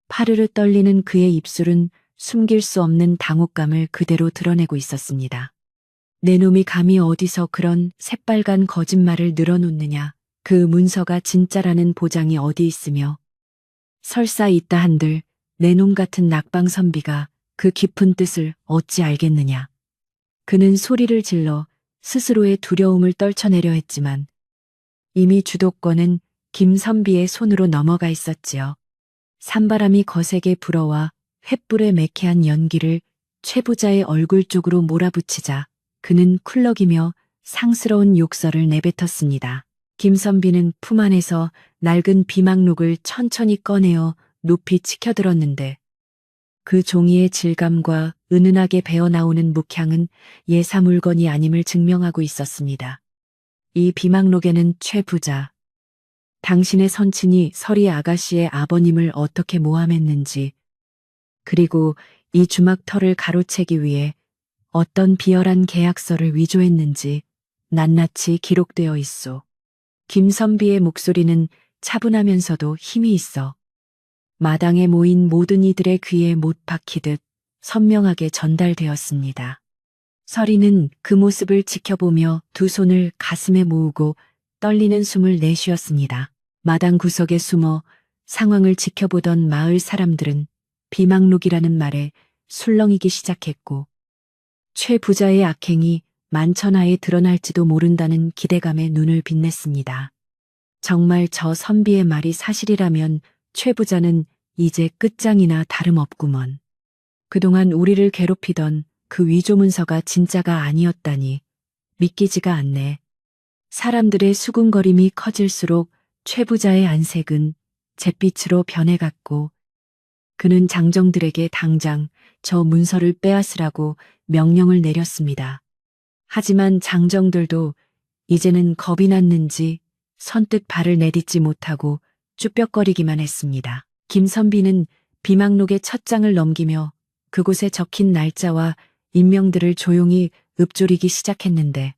파르르 떨리는 그의 입술은 숨길 수 없는 당혹감을 그대로 드러내고 있었습니다. 내 놈이 감히 어디서 그런 새빨간 거짓말을 늘어놓느냐. 그 문서가 진짜라는 보장이 어디 있으며 설사 있다 한들 내 놈 같은 낙방 선비가 그 깊은 뜻을 어찌 알겠느냐. 그는 소리를 질러 스스로의 두려움을 떨쳐내려 했지만 이미 주도권은 김선비의 손으로 넘어가 있었지요. 산바람이 거세게 불어와 횃불의 매캐한 연기를 최 부자의 얼굴 쪽으로 몰아붙이자 그는 쿨럭이며 상스러운 욕설을 내뱉었습니다. 김선비는 품 안에서 낡은 비망록을 천천히 꺼내어 높이 치켜들었는데 그 종이의 질감과 은은하게 배어나오는 묵향은 예사 물건이 아님을 증명하고 있었습니다. 이 비망록에는 최 부자, 당신의 선친이 서리 아가씨의 아버님을 어떻게 모함했는지, 그리고 이 주막터를 가로채기 위해 어떤 비열한 계약서를 위조했는지 낱낱이 기록되어 있소. 김선비의 목소리는 차분하면서도 힘이 있어 마당에 모인 모든 이들의 귀에 못 박히듯 선명하게 전달되었습니다. 서리는 그 모습을 지켜보며 두 손을 가슴에 모으고 떨리는 숨을 내쉬었습니다. 마당 구석에 숨어 상황을 지켜보던 마을 사람들은 비망록이라는 말에 술렁이기 시작했고 최 부자의 악행이 만천하에 드러날지도 모른다는 기대감에 눈을 빛냈습니다. 정말 저 선비의 말이 사실이라면 최 부자는 이제 끝장이나 다름없구먼. 그동안 우리를 괴롭히던 그 위조 문서가 진짜가 아니었다니 믿기지가 않네. 사람들의 수군거림이 커질수록 최 부자의 안색은 잿빛으로 변해갔고 그는 장정들에게 당장 저 문서를 빼앗으라고 명령을 내렸습니다. 하지만 장정들도 이제는 겁이 났는지 선뜻 발을 내딛지 못하고 쭈뼛거리기만 했습니다. 김선비는 비망록의 첫 장을 넘기며 그곳에 적힌 날짜와 인명들을 조용히 읊조리기 시작했는데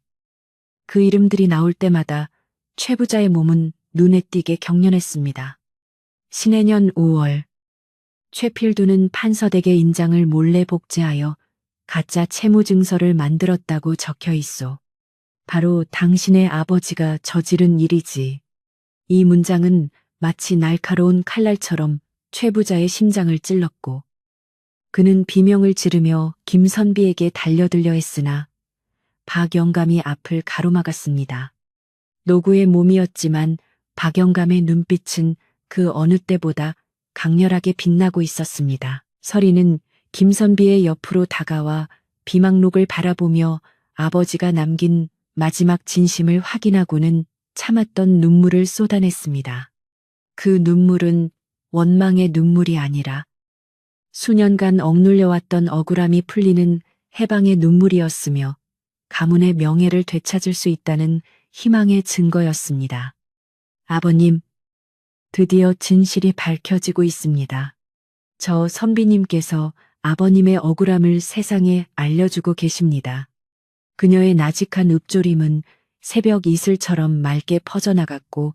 그 이름들이 나올 때마다 최 부자의 몸은 눈에 띄게 경련했습니다. 신해년 5월 최필두는 판서댁의 인장을 몰래 복제하여 가짜 채무증서를 만들었다고 적혀 있소. 바로 당신의 아버지가 저지른 일이지. 이 문장은 마치 날카로운 칼날처럼 최 부자의 심장을 찔렀고 그는 비명을 지르며 김선비에게 달려들려 했으나 박영감이 앞을 가로막았습니다. 노구의 몸이었지만 박영감의 눈빛은 그 어느 때보다 강렬하게 빛나고 있었습니다. 서리는 김선비의 옆으로 다가와 비망록을 바라보며 아버지가 남긴 마지막 진심을 확인하고는 참았던 눈물을 쏟아냈습니다. 그 눈물은 원망의 눈물이 아니라 수년간 억눌려왔던 억울함이 풀리는 해방의 눈물이었으며 가문의 명예를 되찾을 수 있다는 희망의 증거였습니다. 아버님, 드디어 진실이 밝혀지고 있습니다. 저 선비님께서 아버님의 억울함을 세상에 알려주고 계십니다. 그녀의 나직한 읊조림은 새벽 이슬처럼 맑게 퍼져나갔고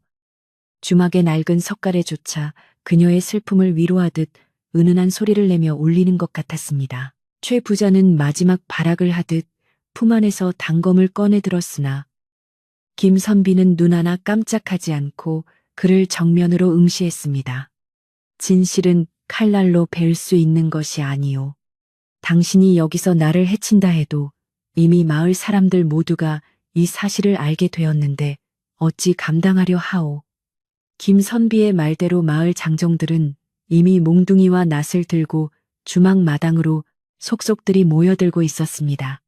주막의 낡은 석가래조차 그녀의 슬픔을 위로하듯 은은한 소리를 내며 울리는 것 같았습니다. 최 부자는 마지막 발악을 하듯 품 안에서 단검을 꺼내 들었으나 김선비는 눈 하나 깜짝하지 않고 그를 정면으로 응시했습니다. 진실은 칼날로 벨 수 있는 것이 아니오. 당신이 여기서 나를 해친다 해도 이미 마을 사람들 모두가 이 사실을 알게 되었는데 어찌 감당하려 하오. 김선비의 말대로 마을 장정들은 이미 몽둥이와 낫을 들고 주막 마당으로 속속들이 모여들고 있었습니다.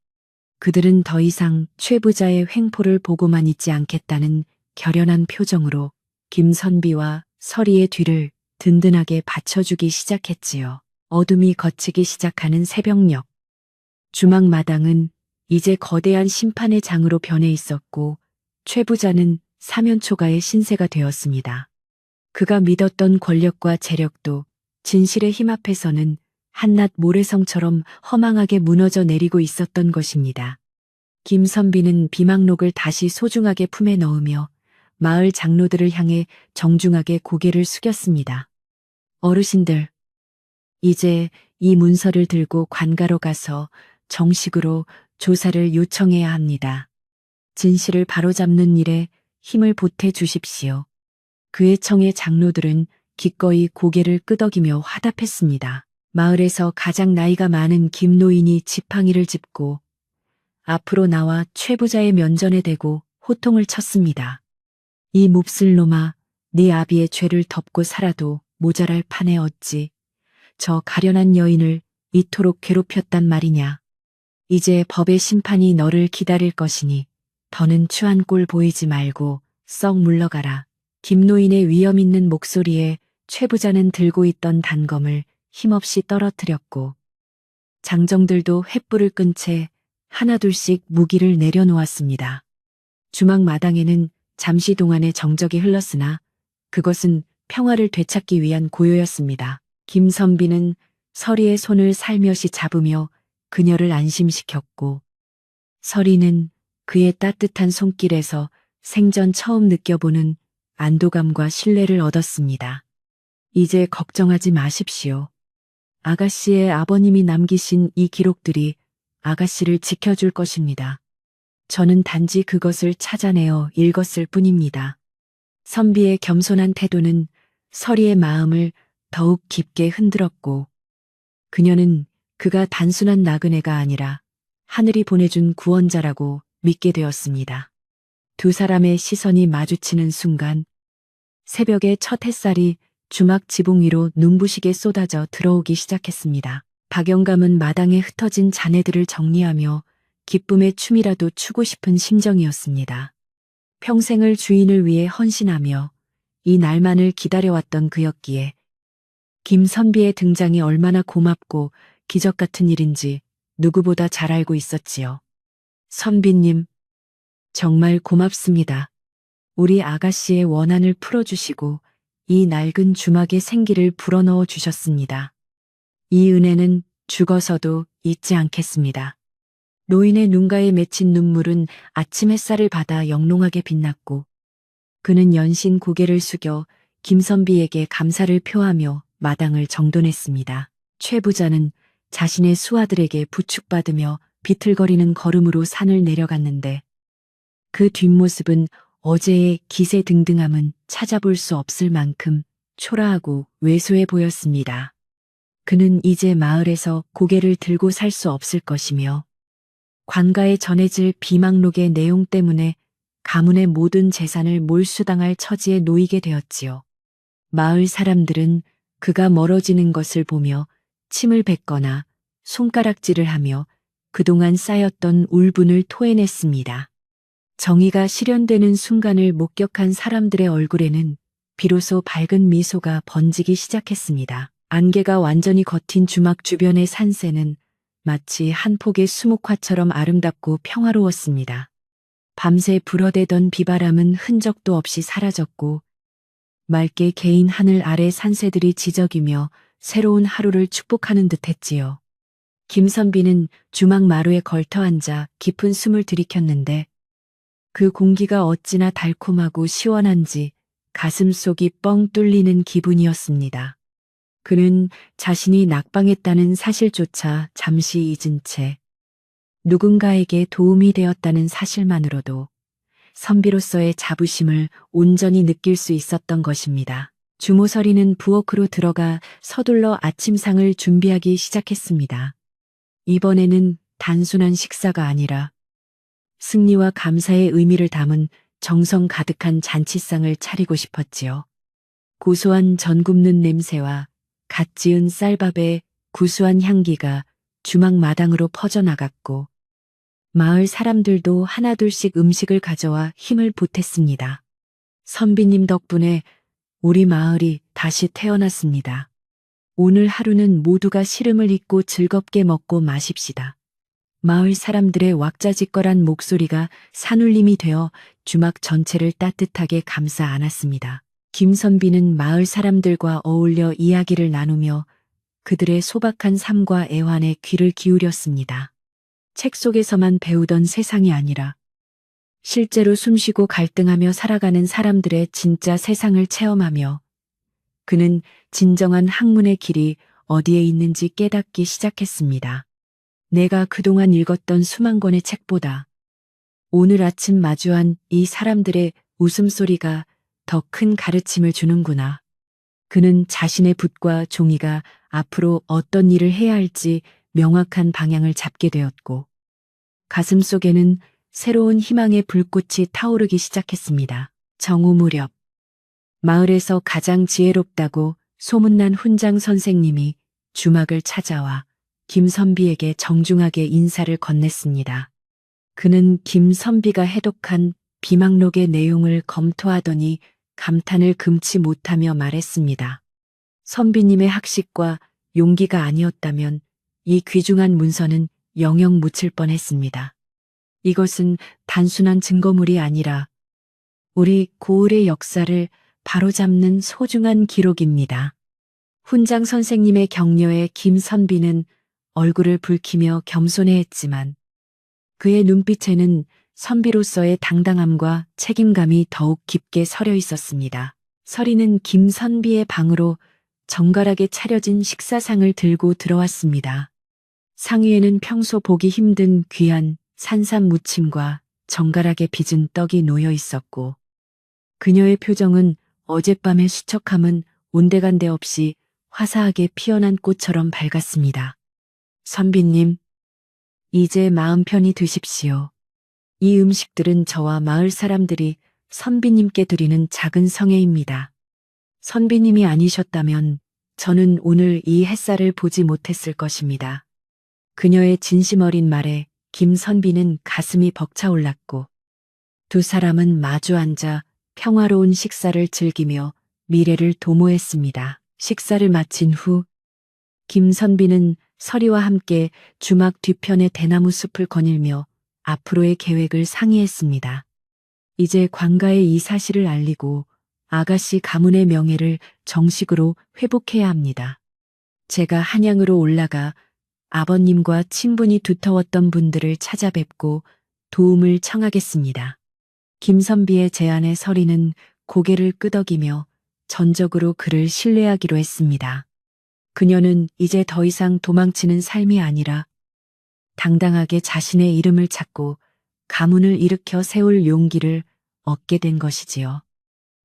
그들은 더 이상 최 부자의 횡포를 보고만 있지 않겠다는 결연한 표정으로 김선비와 서리의 뒤를 든든하게 받쳐주기 시작했지요. 어둠이 걷히기 시작하는 새벽녘. 주막 마당은 이제 거대한 심판의 장으로 변해 있었고 최 부자는 사면초가의 신세가 되었습니다. 그가 믿었던 권력과 재력도 진실의 힘 앞에서는 한낱 모래성처럼 허망하게 무너져 내리고 있었던 것입니다. 김선비는 비망록을 다시 소중하게 품에 넣으며 마을 장로들을 향해 정중하게 고개를 숙였습니다. 어르신들, 이제 이 문서를 들고 관가로 가서 정식으로 조사를 요청해야 합니다. 진실을 바로잡는 일에 힘을 보태 주십시오. 그의 청의 장로들은 기꺼이 고개를 끄덕이며 화답했습니다. 마을에서 가장 나이가 많은 김노인이 지팡이를 짚고 앞으로 나와 최 부자의 면전에 대고 호통을 쳤습니다. 이 몹쓸 놈아, 네 아비의 죄를 덮고 살아도 모자랄 판에 어찌 저 가련한 여인을 이토록 괴롭혔단 말이냐. 이제 법의 심판이 너를 기다릴 것이니 더는 추한 꼴 보이지 말고 썩 물러가라. 김노인의 위험 있는 목소리에 최 부자는 들고 있던 단검을 힘없이 떨어뜨렸고 장정들도 횃불을 끈 채 하나둘씩 무기를 내려놓았습니다. 주막 마당에는 잠시 동안의 정적이 흘렀으나 그것은 평화를 되찾기 위한 고요였습니다. 김선비는 서리의 손을 살며시 잡으며 그녀를 안심시켰고, 서리는 그의 따뜻한 손길에서 생전 처음 느껴보는 안도감과 신뢰를 얻었습니다. 이제 걱정하지 마십시오. 아가씨의 아버님이 남기신 이 기록들이 아가씨를 지켜줄 것입니다. 저는 단지 그것을 찾아내어 읽었을 뿐입니다. 선비의 겸손한 태도는 서리의 마음을 더욱 깊게 흔들었고, 그녀는 그가 단순한 나그네가 아니라 하늘이 보내준 구원자라고 믿게 되었습니다. 두 사람의 시선이 마주치는 순간 새벽의 첫 햇살이 주막 지붕 위로 눈부시게 쏟아져 들어오기 시작했습니다. 박영감은 마당에 흩어진 자네들을 정리하며 기쁨의 춤이라도 추고 싶은 심정이었습니다. 평생을 주인을 위해 헌신하며 이 날만을 기다려왔던 그였기에 김선비의 등장이 얼마나 고맙고 기적 같은 일인지 누구보다 잘 알고 있었지요. 선비님, 정말 고맙습니다. 우리 아가씨의 원한을 풀어주시고 이 낡은 주막에 생기를 불어넣어 주셨습니다. 이 은혜는 죽어서도 잊지 않겠습니다. 노인의 눈가에 맺힌 눈물은 아침 햇살을 받아 영롱하게 빛났고, 그는 연신 고개를 숙여 김선비에게 감사를 표하며 마당을 정돈했습니다. 최 부자는 자신의 수하들에게 부축받으며 비틀거리는 걸음으로 산을 내려갔는데, 그 뒷모습은 어제의 기세등등함은 찾아볼 수 없을 만큼 초라하고 왜소해 보였습니다. 그는 이제 마을에서 고개를 들고 살 수 없을 것이며, 관가에 전해질 비망록의 내용 때문에 가문의 모든 재산을 몰수당할 처지에 놓이게 되었지요. 마을 사람들은 그가 멀어지는 것을 보며 침을 뱉거나 손가락질을 하며 그동안 쌓였던 울분을 토해냈습니다. 정의가 실현되는 순간을 목격한 사람들의 얼굴에는 비로소 밝은 미소가 번지기 시작했습니다. 안개가 완전히 걷힌 주막 주변의 산세는 마치 한 폭의 수묵화처럼 아름답고 평화로웠습니다. 밤새 불어대던 비바람은 흔적도 없이 사라졌고, 맑게 개인 하늘 아래 산새들이 지저귀며 새로운 하루를 축복하는 듯했지요. 김선비는 주막 마루에 걸터앉아 깊은 숨을 들이켰는데, 그 공기가 어찌나 달콤하고 시원한지 가슴속이 뻥 뚫리는 기분이었습니다. 그는 자신이 낙방했다는 사실조차 잠시 잊은 채 누군가에게 도움이 되었다는 사실만으로도 선비로서의 자부심을 온전히 느낄 수 있었던 것입니다. 주모서리는 부엌으로 들어가 서둘러 아침상을 준비하기 시작했습니다. 이번에는 단순한 식사가 아니라 승리와 감사의 의미를 담은 정성 가득한 잔치상을 차리고 싶었지요. 고소한 전 굽는 냄새와 갓 지은 쌀밥의 구수한 향기가 주막 마당으로 퍼져나갔고, 마을 사람들도 하나둘씩 음식을 가져와 힘을 보탰습니다. 선비님 덕분에 우리 마을이 다시 태어났습니다. 오늘 하루는 모두가 시름을 잊고 즐겁게 먹고 마십시다. 마을 사람들의 왁자지껄한 목소리가 산울림이 되어 주막 전체를 따뜻하게 감싸 안았습니다. 김선비는 마을 사람들과 어울려 이야기를 나누며 그들의 소박한 삶과 애환에 귀를 기울였습니다. 책 속에서만 배우던 세상이 아니라 실제로 숨쉬고 갈등하며 살아가는 사람들의 진짜 세상을 체험하며 그는 진정한 학문의 길이 어디에 있는지 깨닫기 시작했습니다. 내가 그동안 읽었던 수만 권의 책보다 오늘 아침 마주한 이 사람들의 웃음소리가 더 큰 가르침을 주는구나. 그는 자신의 붓과 종이가 앞으로 어떤 일을 해야 할지 명확한 방향을 잡게 되었고, 가슴 속에는 새로운 희망의 불꽃이 타오르기 시작했습니다. 정오 무렵, 마을에서 가장 지혜롭다고 소문난 훈장 선생님이 주막을 찾아와 김선비에게 정중하게 인사를 건넸습니다. 그는 김선비가 해독한 비망록의 내용을 검토하더니 감탄을 금치 못하며 말했습니다. 선비님의 학식과 용기가 아니었다면 이 귀중한 문서는 영영 묻힐 뻔했습니다. 이것은 단순한 증거물이 아니라 우리 고을의 역사를 바로잡는 소중한 기록입니다. 훈장 선생님의 격려에 김선비는 얼굴을 붉히며 겸손해했지만 그의 눈빛에는 선비로서의 당당함과 책임감이 더욱 깊게 서려 있었습니다. 서리는 김선비의 방으로 정갈하게 차려진 식사상을 들고 들어왔습니다. 상위에는 평소 보기 힘든 귀한 산삼 무침과 정갈하게 빚은 떡이 놓여 있었고 그녀의 표정은 어젯밤의 수척함은 온데간데 없이 화사하게 피어난 꽃처럼 밝았습니다. 선비님, 이제 마음 편히 드십시오. 이 음식들은 저와 마을 사람들이 선비님께 드리는 작은 성애입니다. 선비님이 아니셨다면 저는 오늘 이 햇살을 보지 못했을 것입니다. 그녀의 진심 어린 말에 김선비는 가슴이 벅차올랐고 두 사람은 마주 앉아 평화로운 식사를 즐기며 미래를 도모했습니다. 식사를 마친 후 김선비는 서리와 함께 주막 뒤편의 대나무 숲을 거닐며 앞으로의 계획을 상의했습니다. 이제 관가에 이 사실을 알리고 아가씨 가문의 명예를 정식으로 회복해야 합니다. 제가 한양으로 올라가 아버님과 친분이 두터웠던 분들을 찾아뵙고 도움을 청하겠습니다. 김선비의 제안에 서리는 고개를 끄덕이며 전적으로 그를 신뢰하기로 했습니다. 그녀는 이제 더 이상 도망치는 삶이 아니라 당당하게 자신의 이름을 찾고 가문을 일으켜 세울 용기를 얻게 된 것이지요.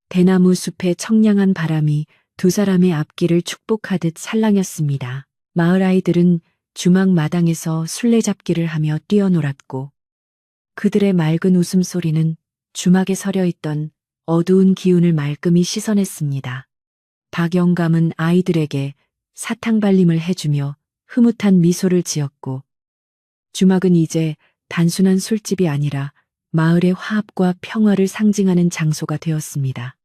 대나무 숲의 청량한 바람이 두 사람의 앞길을 축복하듯 살랑였습니다. 마을 아이들은 주막 마당에서 술래잡기를 하며 뛰어놀았고 그들의 맑은 웃음소리는 주막에 서려 있던 어두운 기운을 말끔히 씻어냈습니다. 박영감은 아이들에게 사탕 발림을 해주며 흐뭇한 미소를 지었고 주막은 이제 단순한 술집이 아니라 마을의 화합과 평화를 상징하는 장소가 되었습니다.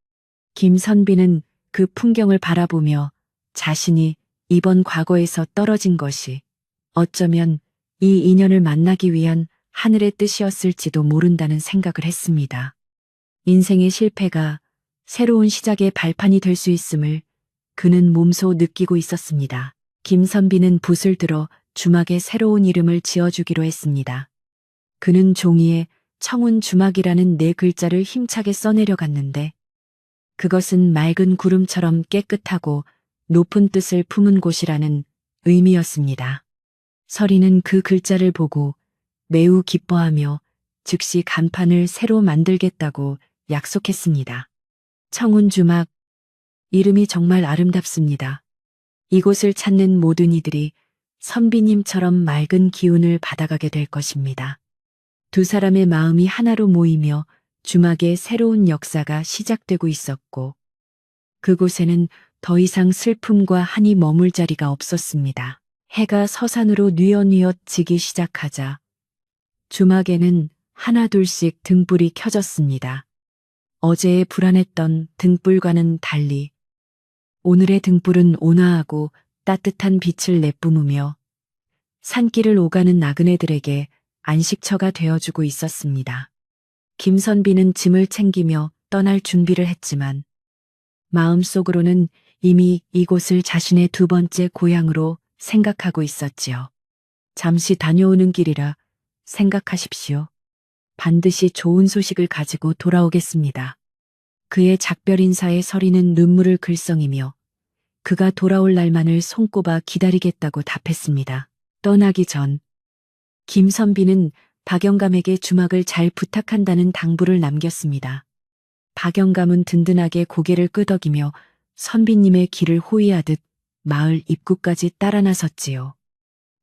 김선비는 그 풍경을 바라보며 자신이 이번 과거에서 떨어진 것이 어쩌면 이 인연을 만나기 위한 하늘의 뜻이었을지도 모른다는 생각을 했습니다. 인생의 실패가 새로운 시작의 발판이 될 수 있음을 그는 몸소 느끼고 있었습니다. 김선비는 붓을 들어 주막에 새로운 이름을 지어주기로 했습니다. 그는 종이에 청운 주막이라는 네 글자를 힘차게 써내려갔는데 그것은 맑은 구름처럼 깨끗하고 높은 뜻을 품은 곳이라는 의미였습니다. 서리는 그 글자를 보고 매우 기뻐하며 즉시 간판을 새로 만들겠다고 약속했습니다. 청운 주막, 이름이 정말 아름답습니다. 이곳을 찾는 모든 이들이 선비님처럼 맑은 기운을 받아가게 될 것입니다. 두 사람의 마음이 하나로 모이며 주막의 새로운 역사가 시작되고 있었고 그곳에는 더 이상 슬픔과 한이 머물 자리가 없었습니다. 해가 서산으로 뉘엿뉘엿 지기 시작하자 주막에는 하나둘씩 등불이 켜졌습니다. 어제의 불안했던 등불과는 달리 오늘의 등불은 온화하고 따뜻한 빛을 내뿜으며 산길을 오가는 나그네들에게 안식처가 되어주고 있었습니다. 김선비는 짐을 챙기며 떠날 준비를 했지만 마음속으로는 이미 이곳을 자신의 두 번째 고향으로 생각하고 있었지요. 잠시 다녀오는 길이라 생각하십시오. 반드시 좋은 소식을 가지고 돌아오겠습니다. 그의 작별 인사에 서리는 눈물을 글썽이며 그가 돌아올 날만을 손꼽아 기다리겠다고 답했습니다. 떠나기 전 김선비는 박영감에게 주막을 잘 부탁한다는 당부를 남겼습니다. 박영감은 든든하게 고개를 끄덕이며 선비님의 길을 호위하듯 마을 입구까지 따라 나섰지요.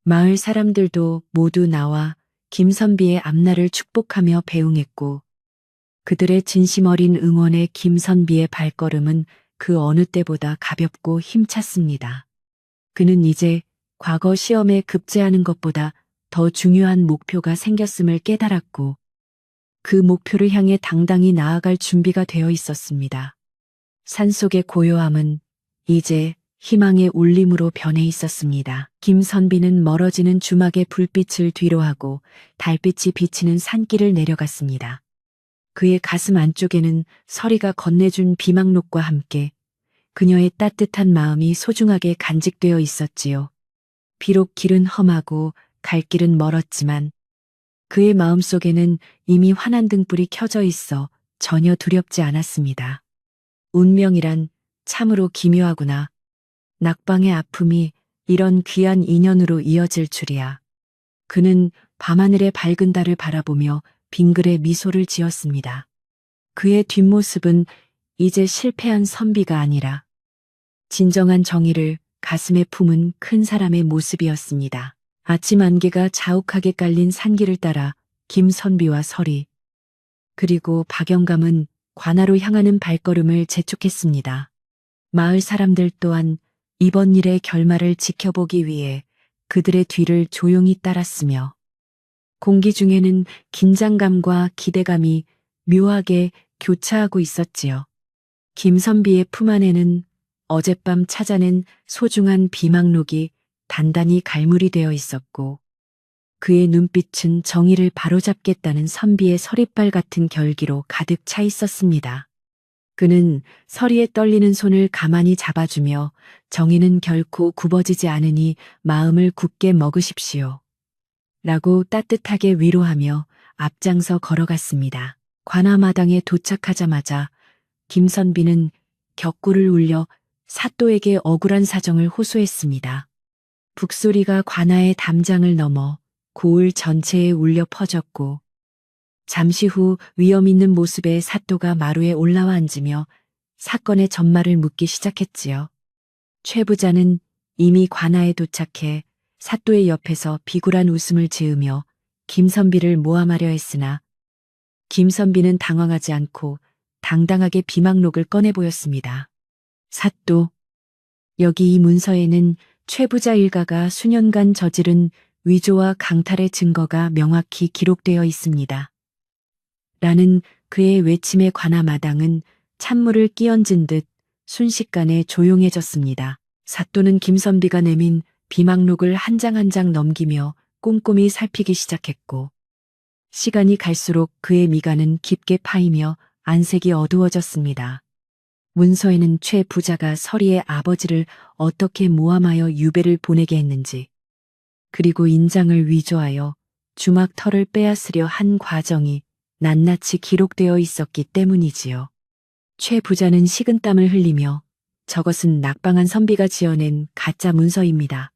마을 사람들도 모두 나와 김선비의 앞날을 축복하며 배웅했고 그들의 진심 어린 응원에 김선비의 발걸음은 그 어느 때보다 가볍고 힘찼습니다. 그는 이제 과거 시험에 급제하는 것보다 더 중요한 목표가 생겼음을 깨달았고 그 목표를 향해 당당히 나아갈 준비가 되어 있었습니다. 산속의 고요함은 이제 희망의 울림으로 변해 있었습니다. 김선비는 멀어지는 주막의 불빛을 뒤로하고 달빛이 비치는 산길을 내려갔습니다. 그의 가슴 안쪽에는 서리가 건네준 비망록과 함께 그녀의 따뜻한 마음이 소중하게 간직되어 있었지요. 비록 길은 험하고 갈 길은 멀었지만 그의 마음속에는 이미 환한 등불이 켜져 있어 전혀 두렵지 않았습니다. 운명이란 참으로 기묘하구나. 낙방의 아픔이 이런 귀한 인연으로 이어질 줄이야. 그는 밤하늘의 밝은 달을 바라보며 빙글에 미소를 지었습니다. 그의 뒷모습은 이제 실패한 선비가 아니라 진정한 정의를 가슴에 품은 큰 사람의 모습이었습니다. 아침 안개가 자욱하게 깔린 산길을 따라 김선비와 서리 그리고 박영감은 관아로 향하는 발걸음을 재촉했습니다. 마을 사람들 또한 이번 일의 결말을 지켜보기 위해 그들의 뒤를 조용히 따랐으며 공기 중에는 긴장감과 기대감이 묘하게 교차하고 있었지요. 김선비의 품 안에는 어젯밤 찾아낸 소중한 비망록이 단단히 갈무리 되어 있었고 그의 눈빛은 정의를 바로잡겠다는 선비의 서리빨 같은 결기로 가득 차 있었습니다. 그는 서리의 떨리는 손을 가만히 잡아주며 정의는 결코 굽어지지 않으니 마음을 굳게 먹으십시오. 라고 따뜻하게 위로하며 앞장서 걸어갔습니다. 관아마당에 도착하자마자 김선비는 격구를 울려 사또에게 억울한 사정을 호소했습니다. 북소리가 관아의 담장을 넘어 고을 전체에 울려 퍼졌고 잠시 후 위험 있는 모습의 사또가 마루에 올라와 앉으며 사건의 전말을 묻기 시작했지요. 최 부자는 이미 관아에 도착해 사또의 옆에서 비굴한 웃음을 지으며 김선비를 모함하려 했으나 김선비는 당황하지 않고 당당하게 비망록을 꺼내 보였습니다. 사또, 여기 이 문서에는 최 부자 일가가 수년간 저지른 위조와 강탈의 증거가 명확히 기록되어 있습니다. 라는 그의 외침에 관아 마당은 찬물을 끼얹은 듯 순식간에 조용해졌습니다. 사또는 김선비가 내민 비망록을 한 장 한 장 넘기며 꼼꼼히 살피기 시작했고 시간이 갈수록 그의 미간은 깊게 파이며 안색이 어두워졌습니다. 문서에는 최 부자가 서리의 아버지를 어떻게 모함하여 유배를 보내게 했는지 그리고 인장을 위조하여 주막 털을 빼앗으려 한 과정이 낱낱이 기록되어 있었기 때문이지요. 최 부자는 식은땀을 흘리며 저것은 낙방한 선비가 지어낸 가짜 문서입니다.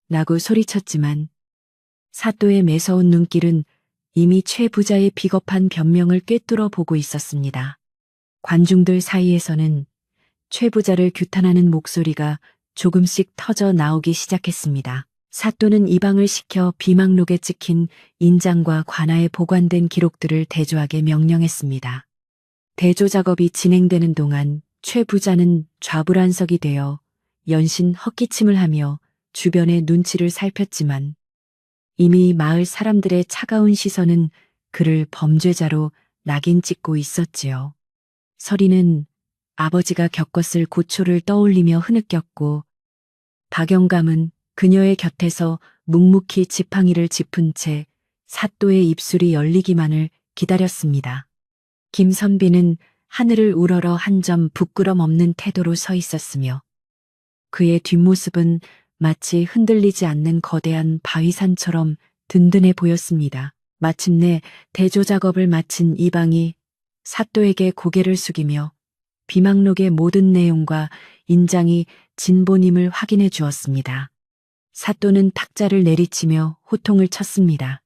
라고 소리쳤지만 사또의 매서운 눈길은 이미 최 부자의 비겁한 변명을 꿰뚫어 보고 있었습니다. 관중들 사이에서는 최 부자를 규탄하는 목소리가 조금씩 터져 나오기 시작했습니다. 사또는 이방을 시켜 비망록에 찍힌 인장과 관아에 보관된 기록들을 대조하게 명령했습니다. 대조 작업이 진행되는 동안 최 부자는 좌불안석이 되어 연신 헛기침을 하며 주변의 눈치를 살폈지만 이미 마을 사람들의 차가운 시선은 그를 범죄자로 낙인 찍고 있었지요. 서리는 아버지가 겪었을 고초를 떠올리며 흐느꼈고 박영감은 그녀의 곁에서 묵묵히 지팡이를 짚은 채 사또의 입술이 열리기만을 기다렸습니다. 김선비는 하늘을 우러러 한 점 부끄럼 없는 태도로 서 있었으며 그의 뒷모습은 마치 흔들리지 않는 거대한 바위산처럼 든든해 보였습니다. 마침내 대조 작업을 마친 이방이 사또에게 고개를 숙이며 비망록의 모든 내용과 인장이 진본임을 확인해 주었습니다. 사또는 탁자를 내리치며 호통을 쳤습니다.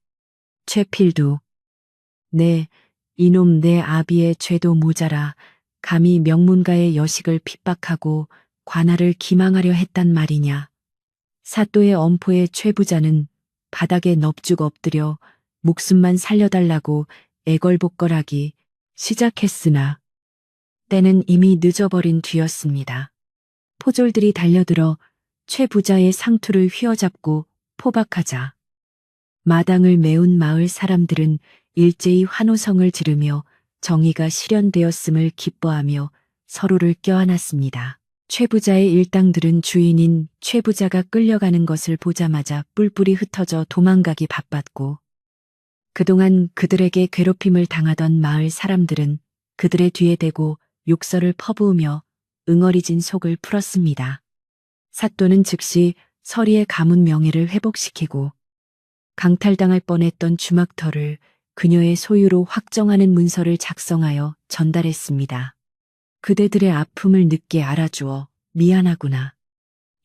최필두, 네, 이놈 내 아비의 죄도 모자라 감히 명문가의 여식을 핍박하고 관아를 기망하려 했단 말이냐. 사또의 엄포의 최 부자는 바닥에 넙죽 엎드려 목숨만 살려달라고 애걸복걸하기 시작했으나 때는 이미 늦어버린 뒤였습니다. 포졸들이 달려들어 최 부자의 상투를 휘어잡고 포박하자 마당을 메운 마을 사람들은 일제히 환호성을 지르며 정의가 실현되었음을 기뻐하며 서로를 껴안았습니다. 최 부자의 일당들은 주인인 최 부자가 끌려가는 것을 보자마자 뿔뿔이 흩어져 도망가기 바빴고 그동안 그들에게 괴롭힘을 당하던 마을 사람들은 그들의 뒤에 대고 욕설을 퍼부으며 응어리진 속을 풀었습니다. 사또는 즉시 서리의 가문 명예를 회복시키고 강탈당할 뻔했던 주막터를 그녀의 소유로 확정하는 문서를 작성하여 전달했습니다. 그대들의 아픔을 늦게 알아주어 미안하구나.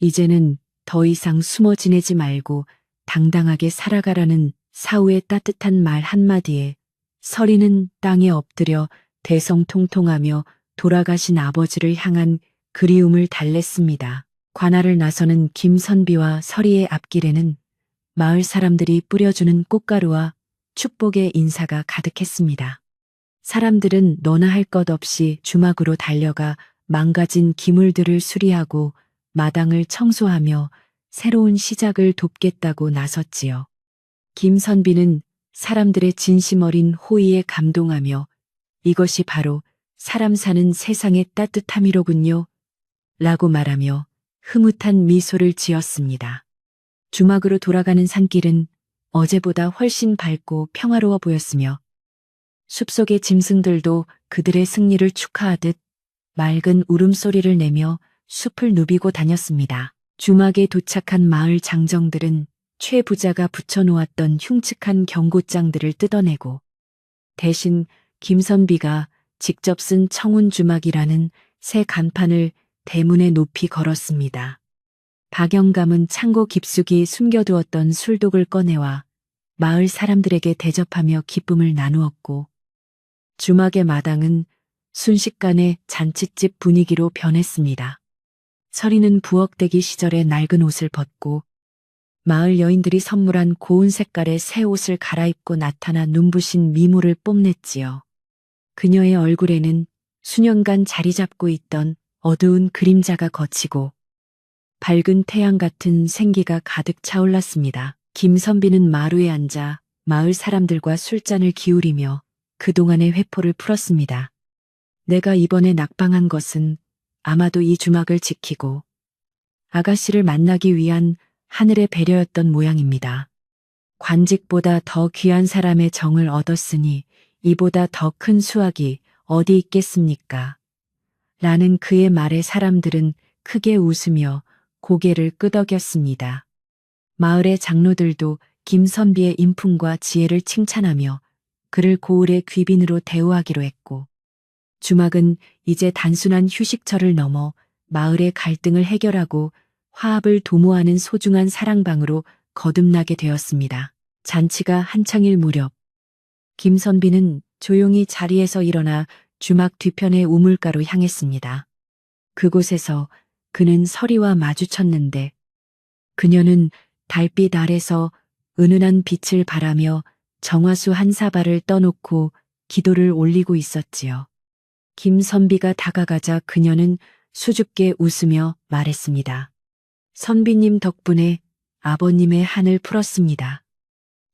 이제는 더 이상 숨어 지내지 말고 당당하게 살아가라는 사후의 따뜻한 말 한마디에 서리는 땅에 엎드려 대성통통하며 돌아가신 아버지를 향한 그리움을 달랬습니다. 관할을 나서는 김선비와 서리의 앞길에는 마을 사람들이 뿌려주는 꽃가루와 축복의 인사가 가득했습니다. 사람들은 너나 할 것 없이 주막으로 달려가 망가진 기물들을 수리하고 마당을 청소하며 새로운 시작을 돕겠다고 나섰지요. 김선비는 사람들의 진심 어린 호의에 감동하며 이것이 바로 사람 사는 세상의 따뜻함이로군요. 라고 말하며 흐뭇한 미소를 지었습니다. 주막으로 돌아가는 산길은 어제보다 훨씬 밝고 평화로워 보였으며 숲속의 짐승들도 그들의 승리를 축하하듯 맑은 울음소리를 내며 숲을 누비고 다녔습니다. 주막에 도착한 마을 장정들은 최 부자가 붙여놓았던 흉측한 경고장들을 뜯어내고 대신 김선비가 직접 쓴 청운주막이라는 새 간판을 대문에 높이 걸었습니다. 박영감은 창고 깊숙이 숨겨두었던 술독을 꺼내와 마을 사람들에게 대접하며 기쁨을 나누었고 주막의 마당은 순식간에 잔칫집 분위기로 변했습니다. 서리는 부엌대기 시절의 낡은 옷을 벗고 마을 여인들이 선물한 고운 색깔의 새 옷을 갈아입고 나타나 눈부신 미모를 뽐냈지요. 그녀의 얼굴에는 수년간 자리 잡고 있던 어두운 그림자가 걷히고 밝은 태양 같은 생기가 가득 차올랐습니다. 김선비는 마루에 앉아 마을 사람들과 술잔을 기울이며 그동안의 회포를 풀었습니다. 내가 이번에 낙방한 것은 아마도 이 주막을 지키고 아가씨를 만나기 위한 하늘의 배려였던 모양입니다. 관직보다 더 귀한 사람의 정을 얻었으니 이보다 더 큰 수확이 어디 있겠습니까? 라는 그의 말에 사람들은 크게 웃으며 고개를 끄덕였습니다. 마을의 장로들도 김선비의 인품과 지혜를 칭찬하며 그를 고을의 귀빈으로 대우하기로 했고 주막은 이제 단순한 휴식처를 넘어 마을의 갈등을 해결하고 화합을 도모하는 소중한 사랑방으로 거듭나게 되었습니다. 잔치가 한창일 무렵 김선비는 조용히 자리에서 일어나 주막 뒤편의 우물가로 향했습니다. 그곳에서 그는 서리와 마주쳤는데 그녀는 달빛 아래서 은은한 빛을 바라며 정화수 한 사발을 떠놓고 기도를 올리고 있었지요. 김선비가 다가가자 그녀는 수줍게 웃으며 말했습니다. 선비님 덕분에 아버님의 한을 풀었습니다.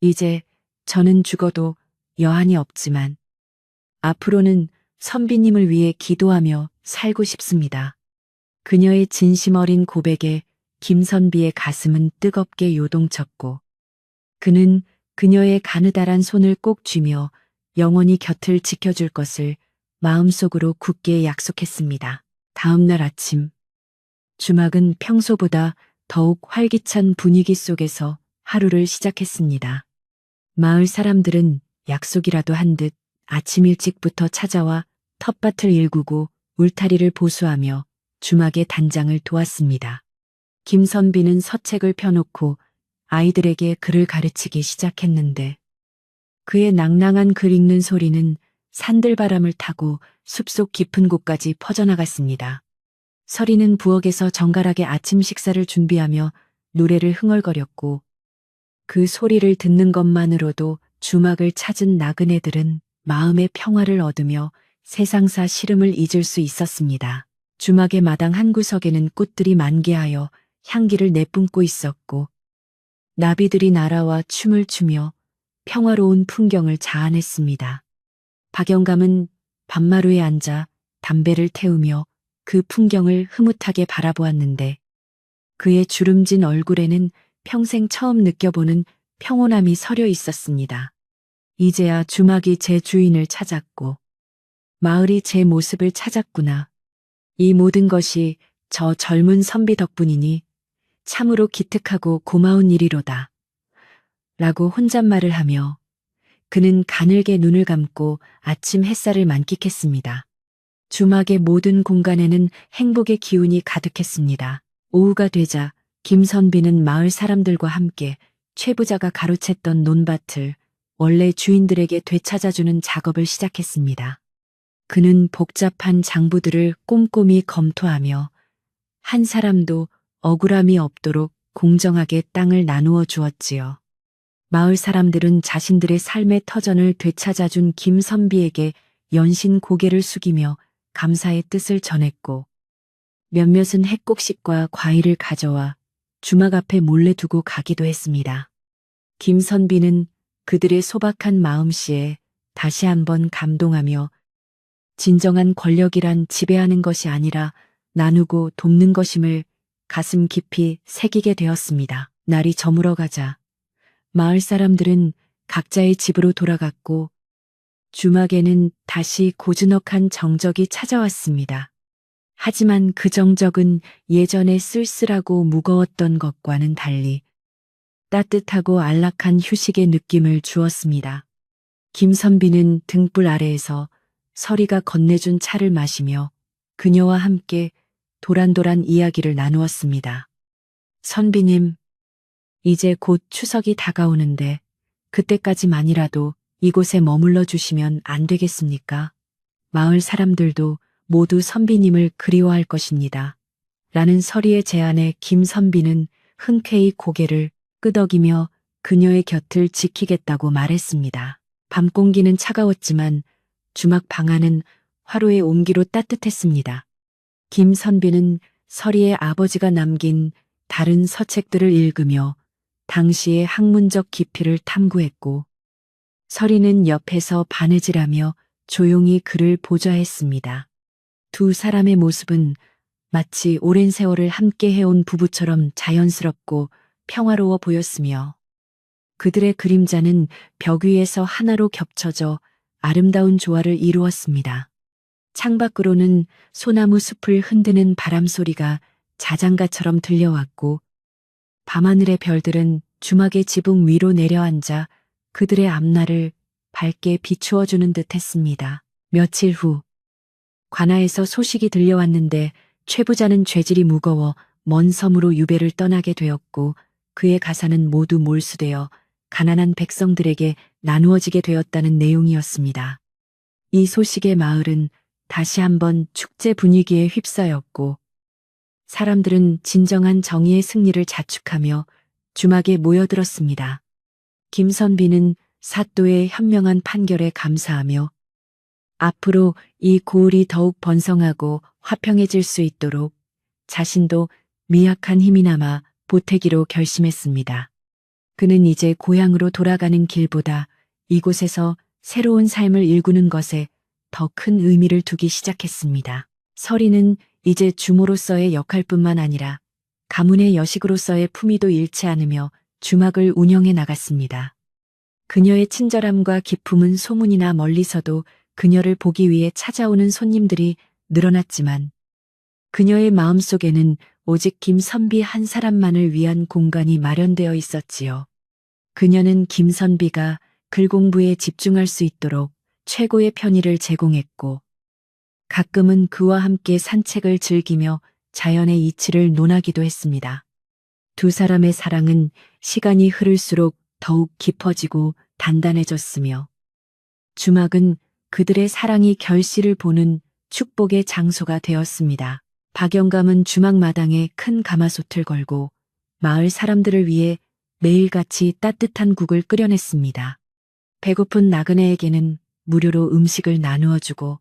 이제 저는 죽어도 여한이 없지만 앞으로는 선비님을 위해 기도하며 살고 싶습니다. 그녀의 진심 어린 고백에 김선비의 가슴은 뜨겁게 요동쳤고 그는 그녀의 가느다란 손을 꼭 쥐며 영원히 곁을 지켜줄 것을 마음속으로 굳게 약속했습니다. 다음 날 아침 주막은 평소보다 더욱 활기찬 분위기 속에서 하루를 시작했습니다. 마을 사람들은 약속이라도 한 듯 아침 일찍부터 찾아와 텃밭을 일구고 울타리를 보수하며 주막의 단장을 도왔습니다. 김선비는 서책을 펴놓고 아이들에게 글을 가르치기 시작했는데 그의 낭낭한 글 읽는 소리는 산들바람을 타고 숲속 깊은 곳까지 퍼져나갔습니다. 서리는 부엌에서 정갈하게 아침 식사를 준비하며 노래를 흥얼거렸고 그 소리를 듣는 것만으로도 주막을 찾은 나그네들은 마음의 평화를 얻으며 세상사 시름을 잊을 수 있었습니다. 주막의 마당 한 구석에는 꽃들이 만개하여 향기를 내뿜고 있었고 나비들이 날아와 춤을 추며 평화로운 풍경을 자아냈습니다. 박영감은 밤마루에 앉아 담배를 태우며 그 풍경을 흐뭇하게 바라보았는데 그의 주름진 얼굴에는 평생 처음 느껴보는 평온함이 서려 있었습니다. 이제야 주막이 제 주인을 찾았고 마을이 제 모습을 찾았구나. 이 모든 것이 저 젊은 선비 덕분이니 참으로 기특하고 고마운 일이로다. 라고 혼잣말을 하며 그는 가늘게 눈을 감고 아침 햇살을 만끽했습니다. 주막의 모든 공간에는 행복의 기운이 가득했습니다. 오후가 되자 김선비는 마을 사람들과 함께 최 부자가 가로챘던 논밭을 원래 주인들에게 되찾아주는 작업을 시작했습니다. 그는 복잡한 장부들을 꼼꼼히 검토하며 한 사람도 억울함이 없도록 공정하게 땅을 나누어 주었지요. 마을 사람들은 자신들의 삶의 터전을 되찾아준 김선비에게 연신 고개를 숙이며 감사의 뜻을 전했고 몇몇은 핵곡식과 과일을 가져와 주막 앞에 몰래 두고 가기도 했습니다. 김선비는 그들의 소박한 마음씨에 다시 한번 감동하며 진정한 권력이란 지배하는 것이 아니라 나누고 돕는 것임을 가슴 깊이 새기게 되었습니다. 날이 저물어가자 마을 사람들은 각자의 집으로 돌아갔고 주막에는 다시 고즈넉한 정적이 찾아왔습니다. 하지만 그 정적은 예전에 쓸쓸하고 무거웠던 것과는 달리 따뜻하고 안락한 휴식의 느낌을 주었습니다. 김선비는 등불 아래에서 서리가 건네준 차를 마시며 그녀와 함께 도란도란 이야기를 나누었습니다. 선비님, 이제 곧 추석이 다가오는데 그때까지만이라도 이곳에 머물러 주시면 안 되겠습니까? 마을 사람들도 모두 선비님을 그리워할 것입니다. 라는 서리의 제안에 김선비는 흔쾌히 고개를 끄덕이며 그녀의 곁을 지키겠다고 말했습니다. 밤 공기는 차가웠지만 주막 방 안은 화로의 온기로 따뜻했습니다. 김선비는 서리의 아버지가 남긴 다른 서책들을 읽으며 당시의 학문적 깊이를 탐구했고 서리는 옆에서 바느질하며 조용히 그를 보좌했습니다. 두 사람의 모습은 마치 오랜 세월을 함께 해온 부부처럼 자연스럽고 평화로워 보였으며 그들의 그림자는 벽 위에서 하나로 겹쳐져 아름다운 조화를 이루었습니다. 창밖으로는 소나무 숲을 흔드는 바람 소리가 자장가처럼 들려왔고 밤하늘의 별들은 주막의 지붕 위로 내려앉아 그들의 앞날을 밝게 비추어주는 듯 했습니다. 며칠 후 관아에서 소식이 들려왔는데 최 부자는 죄질이 무거워 먼 섬으로 유배를 떠나게 되었고 그의 가사는 모두 몰수되어 가난한 백성들에게 나누어지게 되었다는 내용이었습니다. 이 소식에 마을은 다시 한번 축제 분위기에 휩싸였고 사람들은 진정한 정의의 승리를 자축하며 주막에 모여들었습니다. 김선비는 사또의 현명한 판결에 감사하며 앞으로 이 고을이 더욱 번성하고 화평해질 수 있도록 자신도 미약한 힘이나마 보태기로 결심했습니다. 그는 이제 고향으로 돌아가는 길보다 이곳에서 새로운 삶을 일구는 것에 더 큰 의미를 두기 시작했습니다. 서리는 이제 주모로서의 역할뿐만 아니라 가문의 여식으로서의 품위도 잃지 않으며 주막을 운영해 나갔습니다. 그녀의 친절함과 기품은 소문이나 멀리서도 그녀를 보기 위해 찾아오는 손님들이 늘어났지만 그녀의 마음속에는 오직 김선비 한 사람만을 위한 공간이 마련되어 있었지요. 그녀는 김선비가 글 공부에 집중할 수 있도록 최고의 편의를 제공했고 가끔은 그와 함께 산책을 즐기며 자연의 이치를 논하기도 했습니다. 두 사람의 사랑은 시간이 흐를수록 더욱 깊어지고 단단해졌으며 주막은 그들의 사랑이 결실을 보는 축복의 장소가 되었습니다. 박영감은 주막 마당에 큰 가마솥을 걸고 마을 사람들을 위해 매일같이 따뜻한 국을 끓여냈습니다. 배고픈 나그네에게는 무료로 음식을 나누어 주고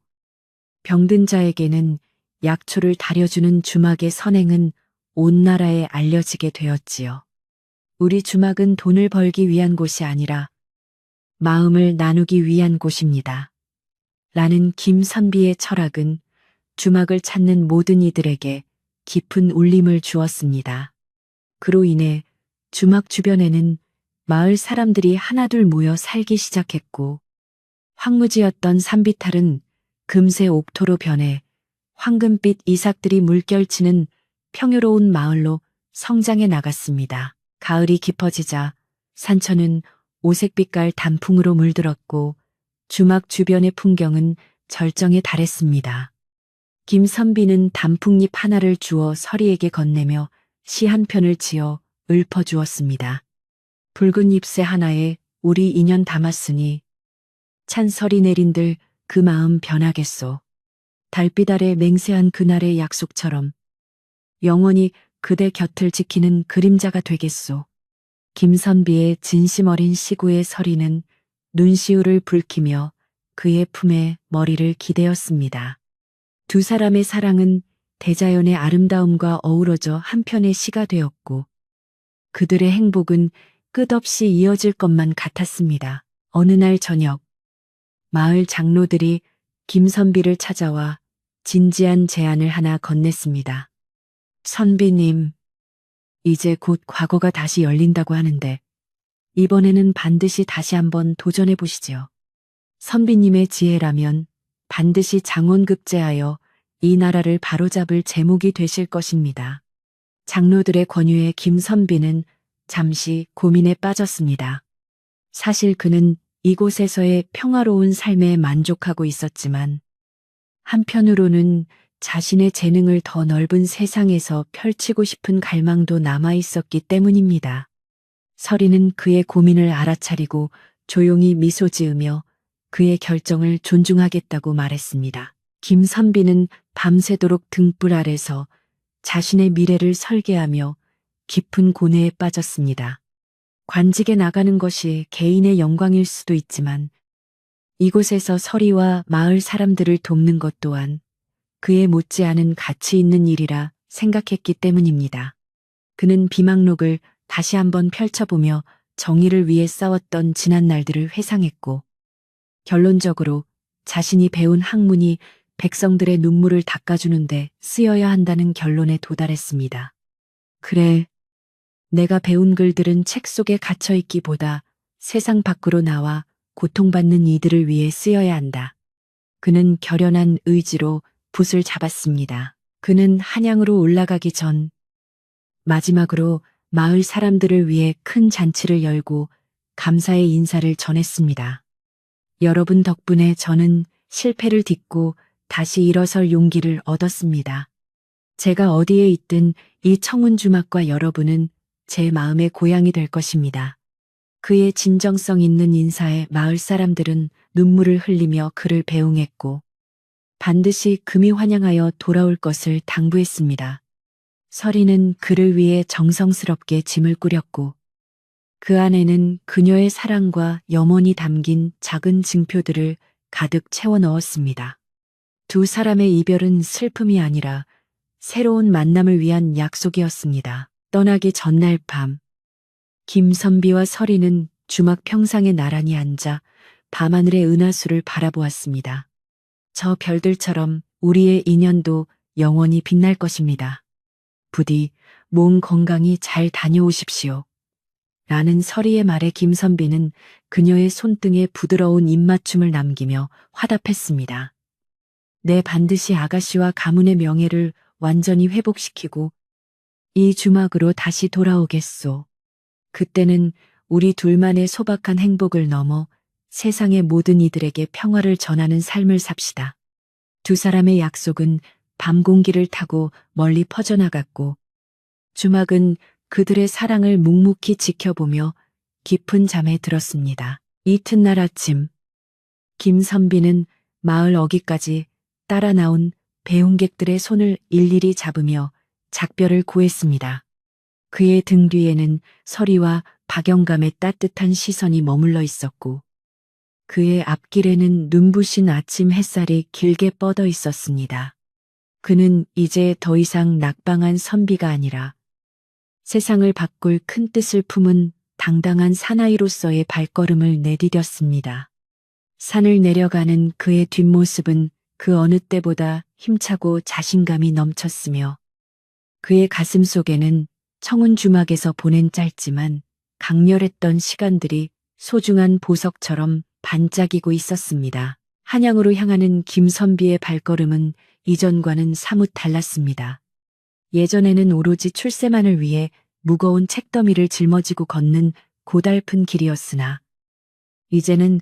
병든 자에게는 약초를 다려주는 주막의 선행은 온 나라에 알려지게 되었지요. 우리 주막은 돈을 벌기 위한 곳이 아니라 마음을 나누기 위한 곳입니다. 라는 김선비의 철학은 주막을 찾는 모든 이들에게 깊은 울림을 주었습니다. 그로 인해 주막 주변에는 마을 사람들이 하나둘 모여 살기 시작했고 황무지였던 산비탈은 금세 옥토로 변해 황금빛 이삭들이 물결치는 평화로운 마을로 성장해 나갔습니다. 가을이 깊어지자 산천은 오색빛깔 단풍으로 물들었고 주막 주변의 풍경은 절정에 달했습니다. 김선비는 단풍잎 하나를 주어 서리에게 건네며 시 한 편을 지어 읊어주었습니다. 붉은 잎새 하나에 우리 인연 담았으니 찬설이 내린들 그 마음 변하겠소. 달빛 아래 맹세한 그날의 약속처럼 영원히 그대 곁을 지키는 그림자가 되겠소. 김선비의 진심 어린 시구의 서리는 눈시울을 붉히며 그의 품에 머리를 기대었습니다. 두 사람의 사랑은 대자연의 아름다움과 어우러져 한편의 시가 되었고 그들의 행복은 끝없이 이어질 것만 같았습니다. 어느 날 저녁 마을 장로들이 김선비를 찾아와 진지한 제안을 하나 건넸습니다. 선비님, 이제 곧 과거가 다시 열린다고 하는데 이번에는 반드시 다시 한번 도전해 보시지요. 선비님의 지혜라면 반드시 장원급제하여 이 나라를 바로잡을 제목이 되실 것입니다. 장로들의 권유에 김선비는 잠시 고민에 빠졌습니다. 사실 그는 이곳에서의 평화로운 삶에 만족하고 있었지만 한편으로는 자신의 재능을 더 넓은 세상에서 펼치고 싶은 갈망도 남아 있었기 때문입니다. 서리는 그의 고민을 알아차리고 조용히 미소 지으며 그의 결정을 존중하겠다고 말했습니다. 김선비는 밤새도록 등불 아래서 자신의 미래를 설계하며 깊은 고뇌에 빠졌습니다. 관직에 나가는 것이 개인의 영광일 수도 있지만 이곳에서 서리와 마을 사람들을 돕는 것 또한 그에 못지않은 가치 있는 일이라 생각했기 때문입니다. 그는 비망록을 다시 한번 펼쳐보며 정의를 위해 싸웠던 지난 날들을 회상했고 결론적으로 자신이 배운 학문이 백성들의 눈물을 닦아주는데 쓰여야 한다는 결론에 도달했습니다. 그래, 내가 배운 글들은 책 속에 갇혀있기보다 세상 밖으로 나와 고통받는 이들을 위해 쓰여야 한다. 그는 결연한 의지로 붓을 잡았습니다. 그는 한양으로 올라가기 전 마지막으로 마을 사람들을 위해 큰 잔치를 열고 감사의 인사를 전했습니다. 여러분 덕분에 저는 실패를 딛고 다시 일어설 용기를 얻었습니다. 제가 어디에 있든 이 청운주막과 여러분은 제 마음의 고향이 될 것입니다. 그의 진정성 있는 인사에 마을 사람들은 눈물을 흘리며 그를 배웅했고 반드시 금이 환영하여 돌아올 것을 당부했습니다. 서리는 그를 위해 정성스럽게 짐을 꾸렸고 그 안에는 그녀의 사랑과 염원이 담긴 작은 증표들을 가득 채워 넣었습니다. 두 사람의 이별은 슬픔이 아니라 새로운 만남을 위한 약속이었습니다. 떠나기 전날 밤, 김선비와 서리는 주막 평상에 나란히 앉아 밤하늘의 은하수를 바라보았습니다. 저 별들처럼 우리의 인연도 영원히 빛날 것입니다. 부디 몸 건강히 잘 다녀오십시오. 라는 서리의 말에 김선비는 그녀의 손등에 부드러운 입맞춤을 남기며 화답했습니다. 내 반드시 아가씨와 가문의 명예를 완전히 회복시키고 이 주막으로 다시 돌아오겠소. 그때는 우리 둘만의 소박한 행복을 넘어 세상의 모든 이들에게 평화를 전하는 삶을 삽시다. 두 사람의 약속은 밤 공기를 타고 멀리 퍼져나갔고 주막은 그들의 사랑을 묵묵히 지켜보며 깊은 잠에 들었습니다. 이튿날 아침 김선비는 마을 어귀까지 따라 나온 배웅객들의 손을 일일이 잡으며 작별을 고했습니다. 그의 등 뒤에는 서리와 박영감의 따뜻한 시선이 머물러 있었고 그의 앞길에는 눈부신 아침 햇살이 길게 뻗어 있었습니다. 그는 이제 더 이상 낙방한 선비가 아니라 세상을 바꿀 큰 뜻을 품은 당당한 사나이로서의 발걸음을 내디뎠습니다. 산을 내려가는 그의 뒷모습은 그 어느 때보다 힘차고 자신감이 넘쳤으며 그의 가슴 속에는 청운주막에서 보낸 짧지만 강렬했던 시간들이 소중한 보석처럼 반짝이고 있었습니다. 한양으로 향하는 김선비의 발걸음은 이전과는 사뭇 달랐습니다. 예전에는 오로지 출세만을 위해 무거운 책더미를 짊어지고 걷는 고달픈 길이었으나 이제는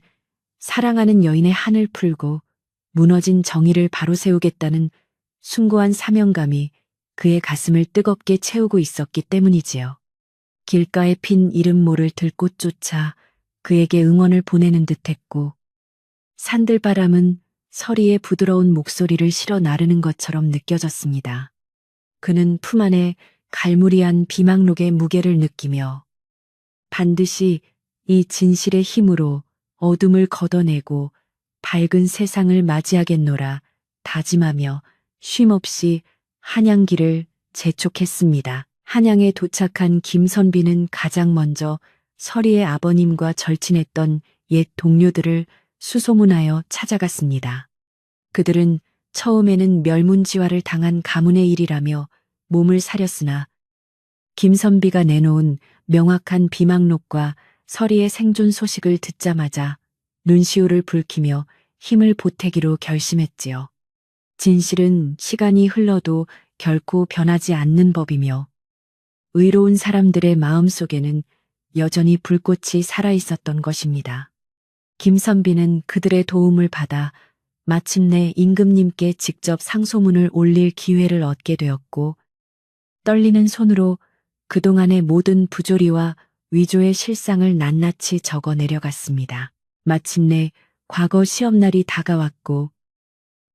사랑하는 여인의 한을 풀고 무너진 정의를 바로 세우겠다는 숭고한 사명감이 그의 가슴을 뜨겁게 채우고 있었기 때문이지요. 길가에 핀 이름 모를 들꽃조차 그에게 응원을 보내는 듯했고 산들바람은 서리의 부드러운 목소리를 실어 나르는 것처럼 느껴졌습니다. 그는 품 안에 갈무리한 비망록의 무게를 느끼며 반드시 이 진실의 힘으로 어둠을 걷어내고 밝은 세상을 맞이하겠노라 다짐하며 쉼없이 한양길을 재촉했습니다. 한양에 도착한 김선비는 가장 먼저 서리의 아버님과 절친했던 옛 동료들을 수소문하여 찾아갔습니다. 그들은 처음에는 멸문지화를 당한 가문의 일이라며 몸을 사렸으나 김선비가 내놓은 명확한 비망록과 서리의 생존 소식을 듣자마자 눈시울을 붉히며 힘을 보태기로 결심했지요. 진실은 시간이 흘러도 결코 변하지 않는 법이며 의로운 사람들의 마음속에는 여전히 불꽃이 살아있었던 것입니다. 김선비는 그들의 도움을 받아 마침내 임금님께 직접 상소문을 올릴 기회를 얻게 되었고 떨리는 손으로 그동안의 모든 부조리와 위조의 실상을 낱낱이 적어 내려갔습니다. 마침내 과거 시험날이 다가왔고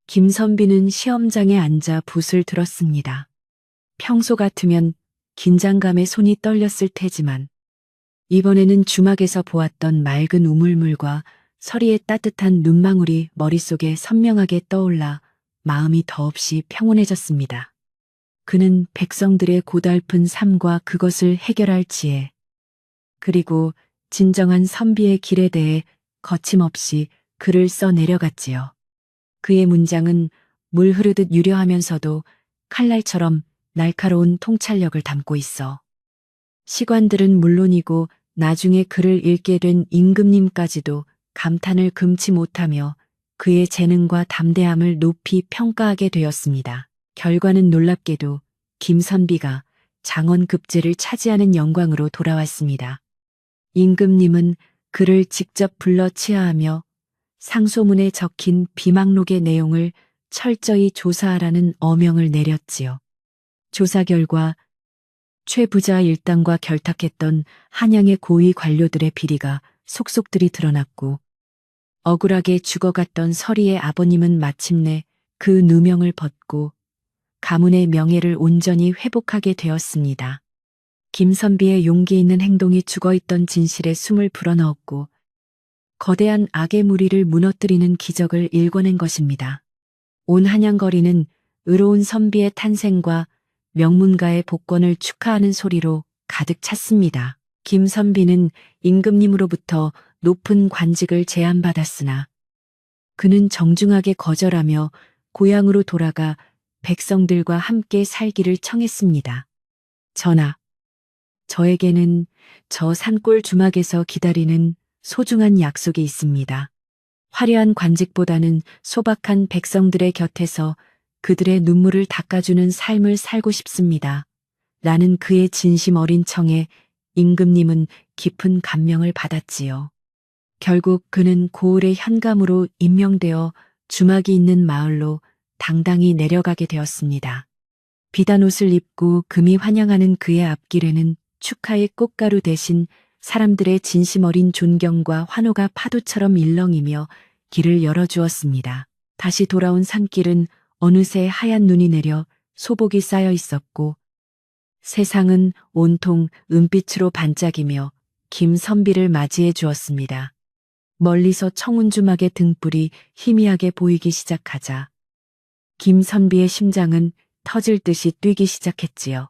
김선비는 시험장에 앉아 붓을 들었습니다. 평소 같으면 긴장감에 손이 떨렸을 테지만 이번에는 주막에서 보았던 맑은 우물물과 서리의 따뜻한 눈망울이 머릿속에 선명하게 떠올라 마음이 더없이 평온해졌습니다. 그는 백성들의 고달픈 삶과 그것을 해결할 지혜, 그리고 진정한 선비의 길에 대해 거침없이 글을 써 내려갔지요. 그의 문장은 물 흐르듯 유려하면서도 칼날처럼 날카로운 통찰력을 담고 있어 시관들은 물론이고 나중에 그를 읽게 된 임금님까지도 감탄을 금치 못하며 그의 재능과 담대함을 높이 평가하게 되었습니다. 결과는 놀랍게도 김선비가 장원급제를 차지하는 영광으로 돌아왔습니다. 임금님은 그를 직접 불러 치하하며 상소문에 적힌 비망록의 내용을 철저히 조사하라는 어명을 내렸지요. 조사 결과 최 부자 일당과 결탁했던 한양의 고위 관료들의 비리가 속속들이 드러났고 억울하게 죽어갔던 서리의 아버님은 마침내 그 누명을 벗고 가문의 명예를 온전히 회복하게 되었습니다. 김선비의 용기 있는 행동이 죽어있던 진실에 숨을 불어넣었고 거대한 악의 무리를 무너뜨리는 기적을 일궈낸 것입니다. 온 한양거리는 의로운 선비의 탄생과 명문가의 복권을 축하하는 소리로 가득 찼습니다. 김선비는 임금님으로부터 높은 관직을 제안받았으나 그는 정중하게 거절하며 고향으로 돌아가 백성들과 함께 살기를 청했습니다. 전하, 저에게는 저 산골 주막에서 기다리는 소중한 약속이 있습니다. 화려한 관직보다는 소박한 백성들의 곁에서 그들의 눈물을 닦아주는 삶을 살고 싶습니다. 라는 그의 진심 어린 청에 임금님은 깊은 감명을 받았지요. 결국 그는 고을의 현감으로 임명되어 주막이 있는 마을로 당당히 내려가게 되었습니다. 비단 옷을 입고 금이 환영하는 그의 앞길에는 축하의 꽃가루 대신 사람들의 진심 어린 존경과 환호가 파도처럼 일렁이며 길을 열어주었습니다. 다시 돌아온 산길은 어느새 하얀 눈이 내려 소복이 쌓여 있었고 세상은 온통 은빛으로 반짝이며 김선비를 맞이해 주었습니다. 멀리서 청운주막의 등불이 희미하게 보이기 시작하자 김선비의 심장은 터질 듯이 뛰기 시작했지요.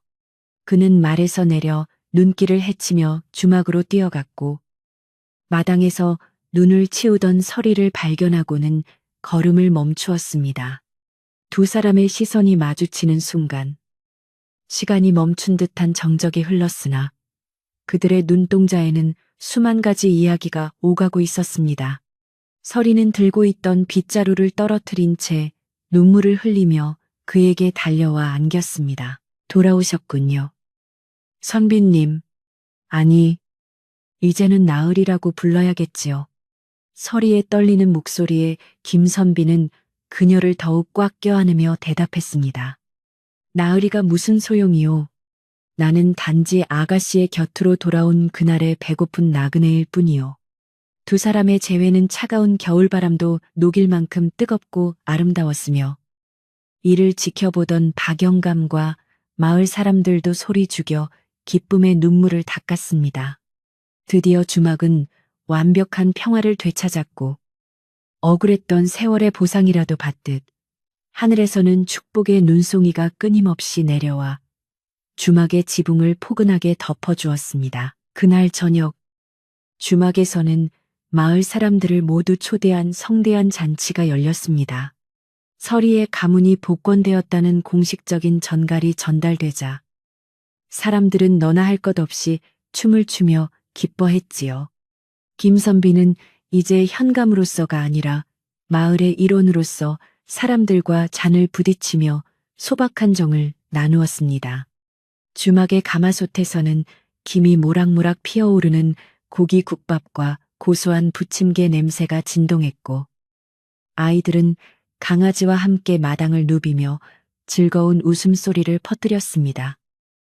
그는 말에서 내려 눈길을 헤치며 주막으로 뛰어갔고 마당에서 눈을 치우던 서리를 발견하고는 걸음을 멈추었습니다. 두 사람의 시선이 마주치는 순간 시간이 멈춘 듯한 정적이 흘렀으나 그들의 눈동자에는 수만 가지 이야기가 오가고 있었습니다. 서리는 들고 있던 빗자루를 떨어뜨린 채 눈물을 흘리며 그에게 달려와 안겼습니다. 돌아오셨군요. 선비님, 아니, 이제는 나으리라고 불러야겠지요. 서리의 떨리는 목소리에 김선비는 그녀를 더욱 꽉 껴안으며 대답했습니다. 나으리가 무슨 소용이요. 나는 단지 아가씨의 곁으로 돌아온 그날의 배고픈 나그네일 뿐이요. 두 사람의 재회는 차가운 겨울바람도 녹일 만큼 뜨겁고 아름다웠으며 이를 지켜보던 박영감과 마을 사람들도 소리 죽여 기쁨의 눈물을 닦았습니다. 드디어 주막은 완벽한 평화를 되찾았고 억울했던 세월의 보상이라도 받듯 하늘에서는 축복의 눈송이가 끊임없이 내려와 주막의 지붕을 포근하게 덮어주었습니다. 그날 저녁 주막에서는 마을 사람들을 모두 초대한 성대한 잔치가 열렸습니다. 서리의 가문이 복권되었다는 공식적인 전갈이 전달되자 사람들은 너나 할 것 없이 춤을 추며 기뻐했지요. 김선비는 이제 현감으로서가 아니라 마을의 일원으로서 사람들과 잔을 부딪히며 소박한 정을 나누었습니다. 주막의 가마솥에서는 김이 모락모락 피어오르는 고기국밥과 고소한 부침개 냄새가 진동했고 아이들은 강아지와 함께 마당을 누비며 즐거운 웃음소리를 퍼뜨렸습니다.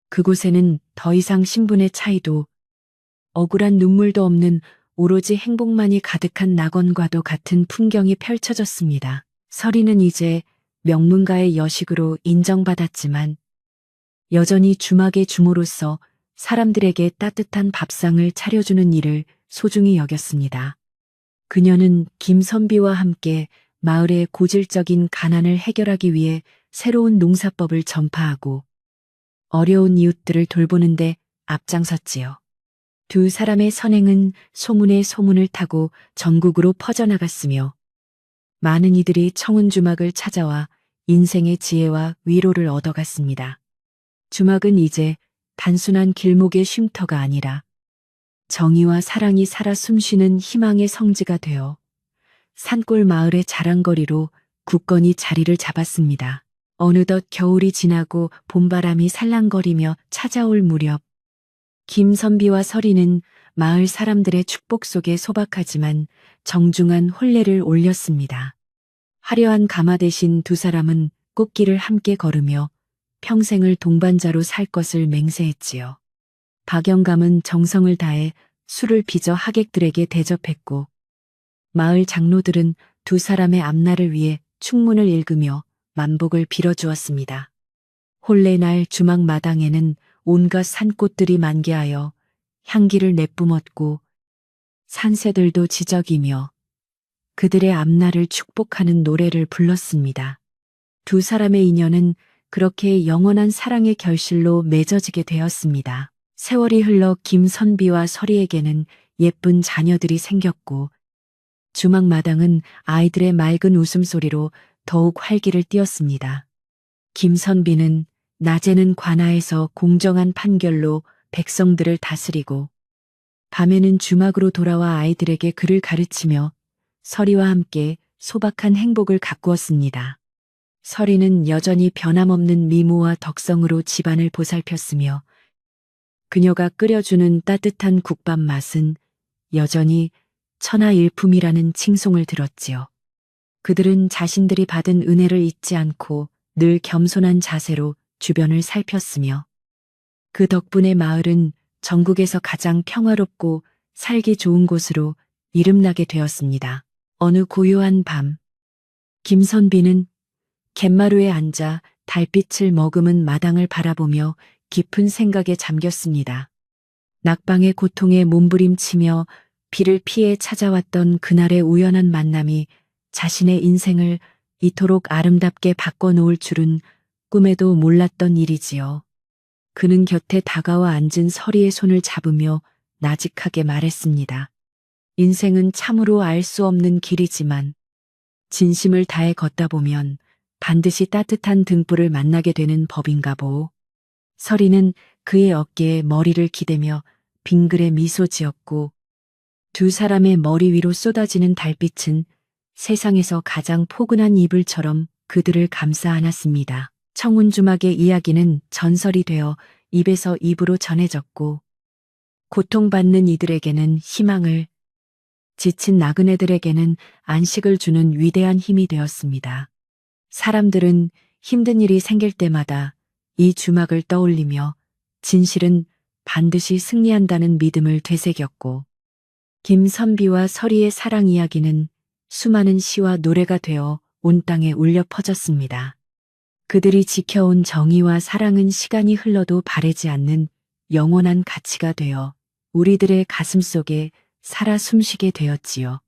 그곳에는 더 이상 신분의 차이도 억울한 눈물도 없는 오로지 행복만이 가득한 낙원과도 같은 풍경이 펼쳐졌습니다. 서리는 이제 명문가의 여식으로 인정받았지만 여전히 주막의 주모로서 사람들에게 따뜻한 밥상을 차려주는 일을 소중히 여겼습니다. 그녀는 김선비와 함께 마을의 고질적인 가난을 해결하기 위해 새로운 농사법을 전파하고 어려운 이웃들을 돌보는데 앞장섰지요. 두 사람의 선행은 소문에 소문을 타고 전국으로 퍼져나갔으며 많은 이들이 청운주막을 찾아와 인생의 지혜와 위로를 얻어갔습니다. 주막은 이제 단순한 길목의 쉼터가 아니라 정의와 사랑이 살아 숨쉬는 희망의 성지가 되어 산골 마을의 자랑거리로 굳건히 자리를 잡았습니다. 어느덧 겨울이 지나고 봄바람이 살랑거리며 찾아올 무렵 김선비와 서리는 마을 사람들의 축복 속에 소박하지만 정중한 혼례를 올렸습니다. 화려한 가마 대신 두 사람은 꽃길을 함께 걸으며 평생을 동반자로 살 것을 맹세했지요. 박영감은 정성을 다해 술을 빚어 하객들에게 대접했고 마을 장로들은 두 사람의 앞날을 위해 축문을 읽으며 만복을 빌어주었습니다. 혼례날 주막 마당에는 온갖 산꽃들이 만개하여 향기를 내뿜었고 산새들도 지저귀며 그들의 앞날을 축복하는 노래를 불렀습니다. 두 사람의 인연은 그렇게 영원한 사랑의 결실로 맺어지게 되었습니다. 세월이 흘러 김선비와 서리에게는 예쁜 자녀들이 생겼고 주막 마당은 아이들의 맑은 웃음소리로 더욱 활기를 띠었습니다. 김선비는 낮에는 관아에서 공정한 판결로 백성들을 다스리고 밤에는 주막으로 돌아와 아이들에게 글을 가르치며 서리와 함께 소박한 행복을 가꾸었습니다. 서리는 여전히 변함없는 미모와 덕성으로 집안을 보살폈으며 그녀가 끓여주는 따뜻한 국밥 맛은 여전히 천하일품이라는 칭송을 들었지요. 그들은 자신들이 받은 은혜를 잊지 않고 늘 겸손한 자세로 주변을 살폈으며 그 덕분에 마을은 전국에서 가장 평화롭고 살기 좋은 곳으로 이름나게 되었습니다. 어느 고요한 밤, 김선비는 갯마루에 앉아 달빛을 머금은 마당을 바라보며 깊은 생각에 잠겼습니다. 낙방의 고통에 몸부림치며 비를 피해 찾아왔던 그날의 우연한 만남이 자신의 인생을 이토록 아름답게 바꿔놓을 줄은 꿈에도 몰랐던 일이지요. 그는 곁에 다가와 앉은 서리의 손을 잡으며 나직하게 말했습니다. 인생은 참으로 알 수 없는 길이지만 진심을 다해 걷다 보면 반드시 따뜻한 등불을 만나게 되는 법인가 보오. 서리는 그의 어깨에 머리를 기대며 빙글에 미소 지었고 두 사람의 머리 위로 쏟아지는 달빛은 세상에서 가장 포근한 이불처럼 그들을 감싸 안았습니다. 청운주막의 이야기는 전설이 되어 입에서 입으로 전해졌고 고통받는 이들에게는 희망을, 지친 나그네들에게는 안식을 주는 위대한 힘이 되었습니다. 사람들은 힘든 일이 생길 때마다 이 주막을 떠올리며 진실은 반드시 승리한다는 믿음을 되새겼고 김선비와 서리의 사랑 이야기는 수많은 시와 노래가 되어 온 땅에 울려 퍼졌습니다. 그들이 지켜온 정의와 사랑은 시간이 흘러도 바래지 않는 영원한 가치가 되어 우리들의 가슴 속에 살아 숨쉬게 되었지요.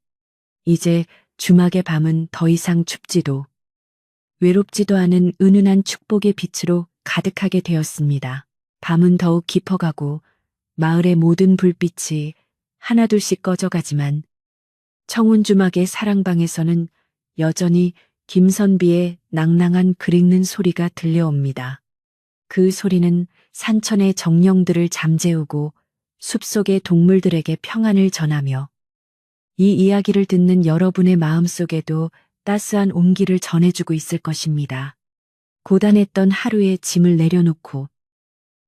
이제 주막의 밤은 더 이상 춥지도 외롭지도 않은 은은한 축복의 빛으로 가득하게 되었습니다. 밤은 더욱 깊어가고 마을의 모든 불빛이 하나둘씩 꺼져가지만 청운주막의 사랑방에서는 여전히 김선비의 낭낭한 글 읽는 소리가 들려옵니다. 그 소리는 산천의 정령들을 잠재우고 숲속의 동물들에게 평안을 전하며 이 이야기를 듣는 여러분의 마음속에도 따스한 온기를 전해주고 있을 것입니다. 고단했던 하루의 짐을 내려놓고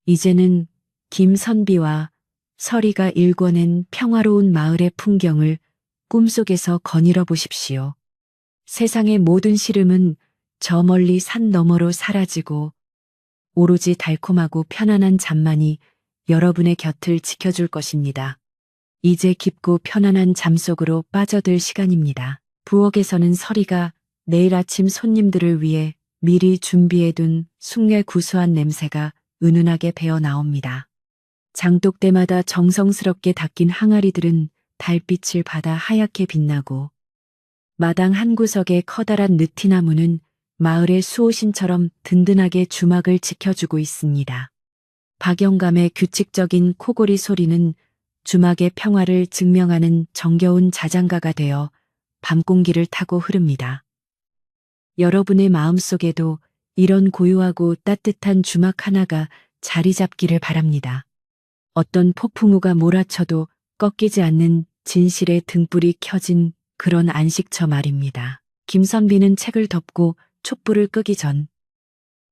이제는 김선비와 서리가 일궈낸 평화로운 마을의 풍경을 꿈속에서 거닐어 보십시오. 세상의 모든 시름은 저 멀리 산 너머로 사라지고 오로지 달콤하고 편안한 잠만이 여러분의 곁을 지켜줄 것입니다. 이제 깊고 편안한 잠 속으로 빠져들 시간입니다. 부엌에서는 서리가 내일 아침 손님들을 위해 미리 준비해둔 숭례 구수한 냄새가 은은하게 배어 나옵니다. 장독대마다 정성스럽게 닦인 항아리들은 달빛을 받아 하얗게 빛나고 마당 한 구석의 커다란 느티나무는 마을의 수호신처럼 든든하게 주막을 지켜주고 있습니다. 박영감의 규칙적인 코골이 소리는 주막의 평화를 증명하는 정겨운 자장가가 되어 밤공기를 타고 흐릅니다. 여러분의 마음속에도 이런 고요하고 따뜻한 주막 하나가 자리 잡기를 바랍니다. 어떤 폭풍우가 몰아쳐도 꺾이지 않는 진실의 등불이 켜진 그런 안식처 말입니다. 김선비는 책을 덮고 촛불을 끄기 전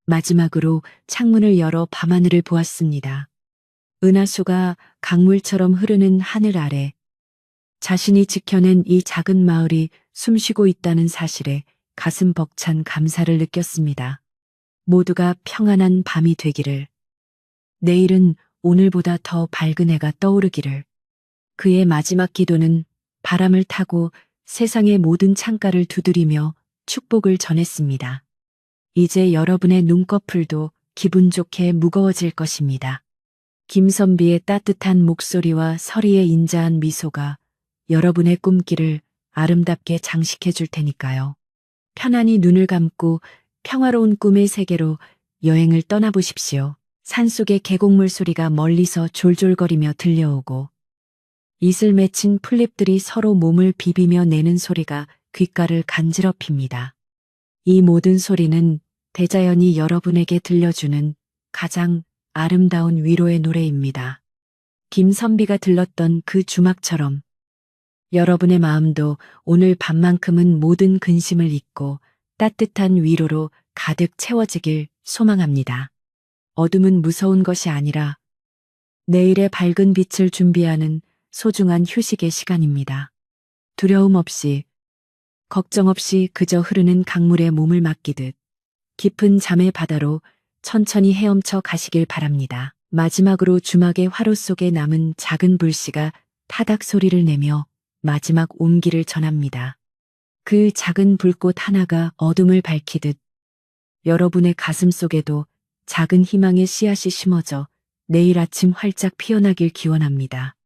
마지막으로 창문을 열어 밤하늘을 보았습니다. 은하수가 강물처럼 흐르는 하늘 아래 자신이 지켜낸 이 작은 마을이 숨쉬고 있다는 사실에 가슴 벅찬 감사를 느꼈습니다. 모두가 평안한 밤이 되기를. 내일은 오늘보다 더 밝은 해가 떠오르기를. 그의 마지막 기도는 바람을 타고 세상의 모든 창가를 두드리며 축복을 전했습니다. 이제 여러분의 눈꺼풀도 기분 좋게 무거워질 것입니다. 김선비의 따뜻한 목소리와 서리의 인자한 미소가 여러분의 꿈길을 아름답게 장식해 줄 테니까요. 편안히 눈을 감고 평화로운 꿈의 세계로 여행을 떠나보십시오. 산속의 계곡물 소리가 멀리서 졸졸거리며 들려오고 이슬 맺힌 풀잎들이 서로 몸을 비비며 내는 소리가 귓가를 간지럽힙니다. 이 모든 소리는 대자연이 여러분에게 들려주는 가장 아름다운 위로의 노래입니다. 김선비가 들렀던 그 주막처럼 여러분의 마음도 오늘 밤만큼은 모든 근심을 잊고 따뜻한 위로로 가득 채워지길 소망합니다. 어둠은 무서운 것이 아니라 내일의 밝은 빛을 준비하는 소중한 휴식의 시간입니다. 두려움 없이, 걱정 없이 그저 흐르는 강물에 몸을 맡기듯 깊은 잠의 바다로 천천히 헤엄쳐 가시길 바랍니다. 마지막으로 주막의 화로 속에 남은 작은 불씨가 타닥 소리를 내며 마지막 온기를 전합니다. 그 작은 불꽃 하나가 어둠을 밝히듯 여러분의 가슴 속에도 작은 희망의 씨앗이 심어져 내일 아침 활짝 피어나길 기원합니다.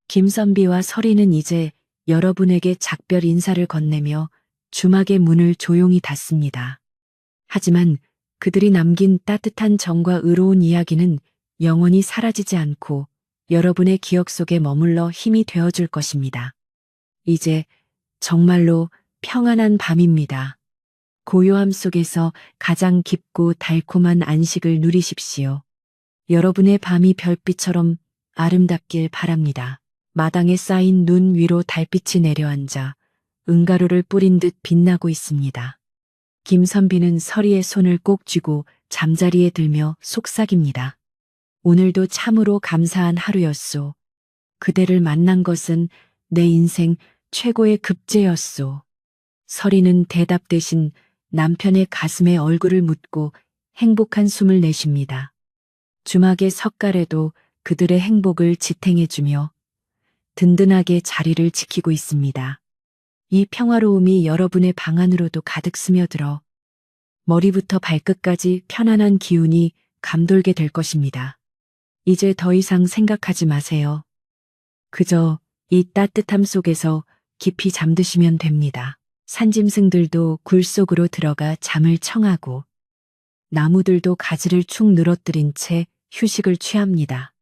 김선비와 서리는 이제 여러분에게 작별 인사를 건네며 주막의 문을 조용히 닫습니다. 하지만 그들이 남긴 따뜻한 정과 의로운 이야기는 영원히 사라지지 않고 여러분의 기억 속에 머물러 힘이 되어줄 것입니다. 이제 정말로 평안한 밤입니다. 고요함 속에서 가장 깊고 달콤한 안식을 누리십시오. 여러분의 밤이 별빛처럼 아름답길 바랍니다. 마당에 쌓인 눈 위로 달빛이 내려앉아 은가루를 뿌린 듯 빛나고 있습니다. 김선비는 서리의 손을 꼭 쥐고 잠자리에 들며 속삭입니다. 오늘도 참으로 감사한 하루였소. 그대를 만난 것은 내 인생 최고의 급제였소. 서리는 대답 대신 남편의 가슴에 얼굴을 묻고 행복한 숨을 내쉽니다. 주막의 석가래도 그들의 행복을 지탱해주며 든든하게 자리를 지키고 있습니다. 이 평화로움이 여러분의 방 안으로도 가득 스며들어 머리부터 발끝까지 편안한 기운이 감돌게 될 것입니다. 이제 더 이상 생각하지 마세요. 그저 이 따뜻함 속에서 깊이 잠드시면 됩니다. 산짐승들도 굴 속으로 들어가 잠을 청하고 나무들도 가지를 축 늘어뜨린 채 휴식을 취합니다.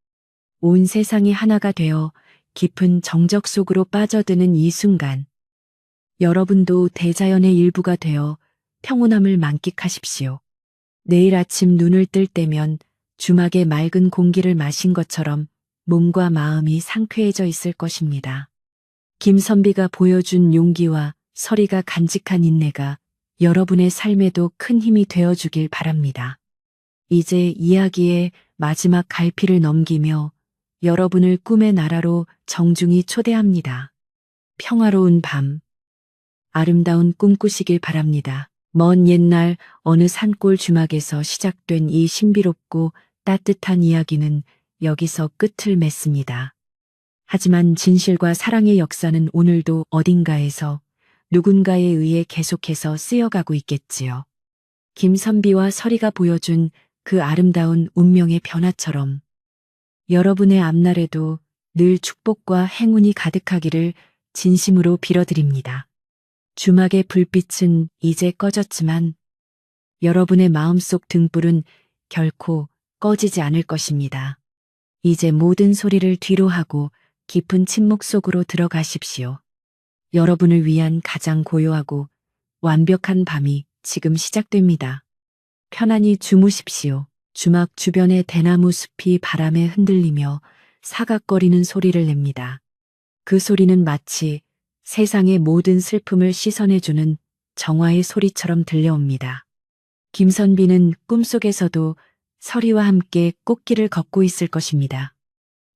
온 세상이 하나가 되어 깊은 정적 속으로 빠져드는 이 순간, 여러분도 대자연의 일부가 되어 평온함을 만끽하십시오. 내일 아침 눈을 뜰 때면 주막의 맑은 공기를 마신 것처럼 몸과 마음이 상쾌해져 있을 것입니다. 김선비가 보여준 용기와 서리가 간직한 인내가 여러분의 삶에도 큰 힘이 되어주길 바랍니다. 이제 이야기의 마지막 갈피를 넘기며 여러분을 꿈의 나라로 정중히 초대합니다. 평화로운 밤, 아름다운 꿈 꾸시길 바랍니다. 먼 옛날 어느 산골 주막에서 시작된 이 신비롭고 따뜻한 이야기는 여기서 끝을 맺습니다. 하지만 진실과 사랑의 역사는 오늘도 어딘가에서 누군가에 의해 계속해서 쓰여가고 있겠지요. 김선비와 서리가 보여준 그 아름다운 운명의 변화처럼 여러분의 앞날에도 늘 축복과 행운이 가득하기를 진심으로 빌어드립니다. 주막의 불빛은 이제 꺼졌지만 여러분의 마음속 등불은 결코 꺼지지 않을 것입니다. 이제 모든 소리를 뒤로 하고 깊은 침묵 속으로 들어가십시오. 여러분을 위한 가장 고요하고 완벽한 밤이 지금 시작됩니다. 편안히 주무십시오. 주막 주변의 대나무 숲이 바람에 흔들리며 사각거리는 소리를 냅니다. 그 소리는 마치 세상의 모든 슬픔을 씻어내주는 정화의 소리처럼 들려옵니다. 김선비는 꿈속에서도 서리와 함께 꽃길을 걷고 있을 것입니다.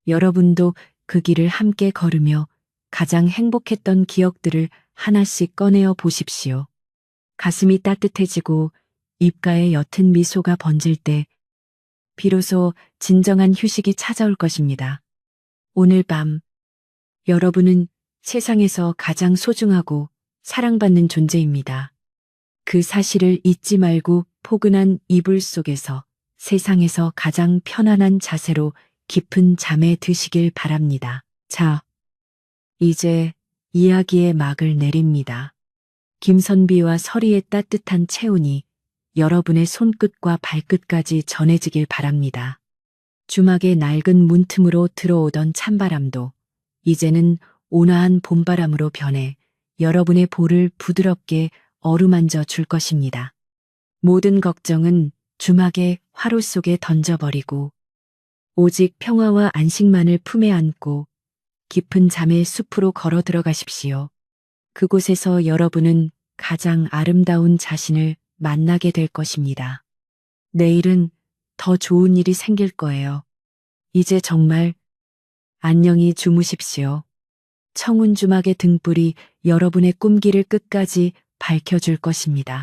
여러분도 그 길을 함께 걸으며 가장 행복했던 기억들을 하나씩 꺼내어 보십시오. 가슴이 따뜻해지고 입가에 옅은 미소가 번질 때 비로소 진정한 휴식이 찾아올 것입니다. 오늘 밤 여러분은 세상에서 가장 소중하고 사랑받는 존재입니다. 그 사실을 잊지 말고 포근한 이불 속에서 세상에서 가장 편안한 자세로 깊은 잠에 드시길 바랍니다. 자, 이제 이야기의 막을 내립니다. 김선비와 서리의 따뜻한 체온이 여러분의 손끝과 발끝까지 전해지길 바랍니다. 주막의 낡은 문틈으로 들어오던 찬바람도 이제는 온화한 봄바람으로 변해 여러분의 볼을 부드럽게 어루만져 줄 것입니다. 모든 걱정은 주막의 화로 속에 던져버리고 오직 평화와 안식만을 품에 안고 깊은 잠의 숲으로 걸어 들어가십시오. 그곳에서 여러분은 가장 아름다운 자신을 만나게 될 것입니다. 내일은 더 좋은 일이 생길 거예요. 이제 정말 안녕히 주무십시오. 청운 주막의 등불이 여러분의 꿈길을 끝까지 밝혀줄 것입니다.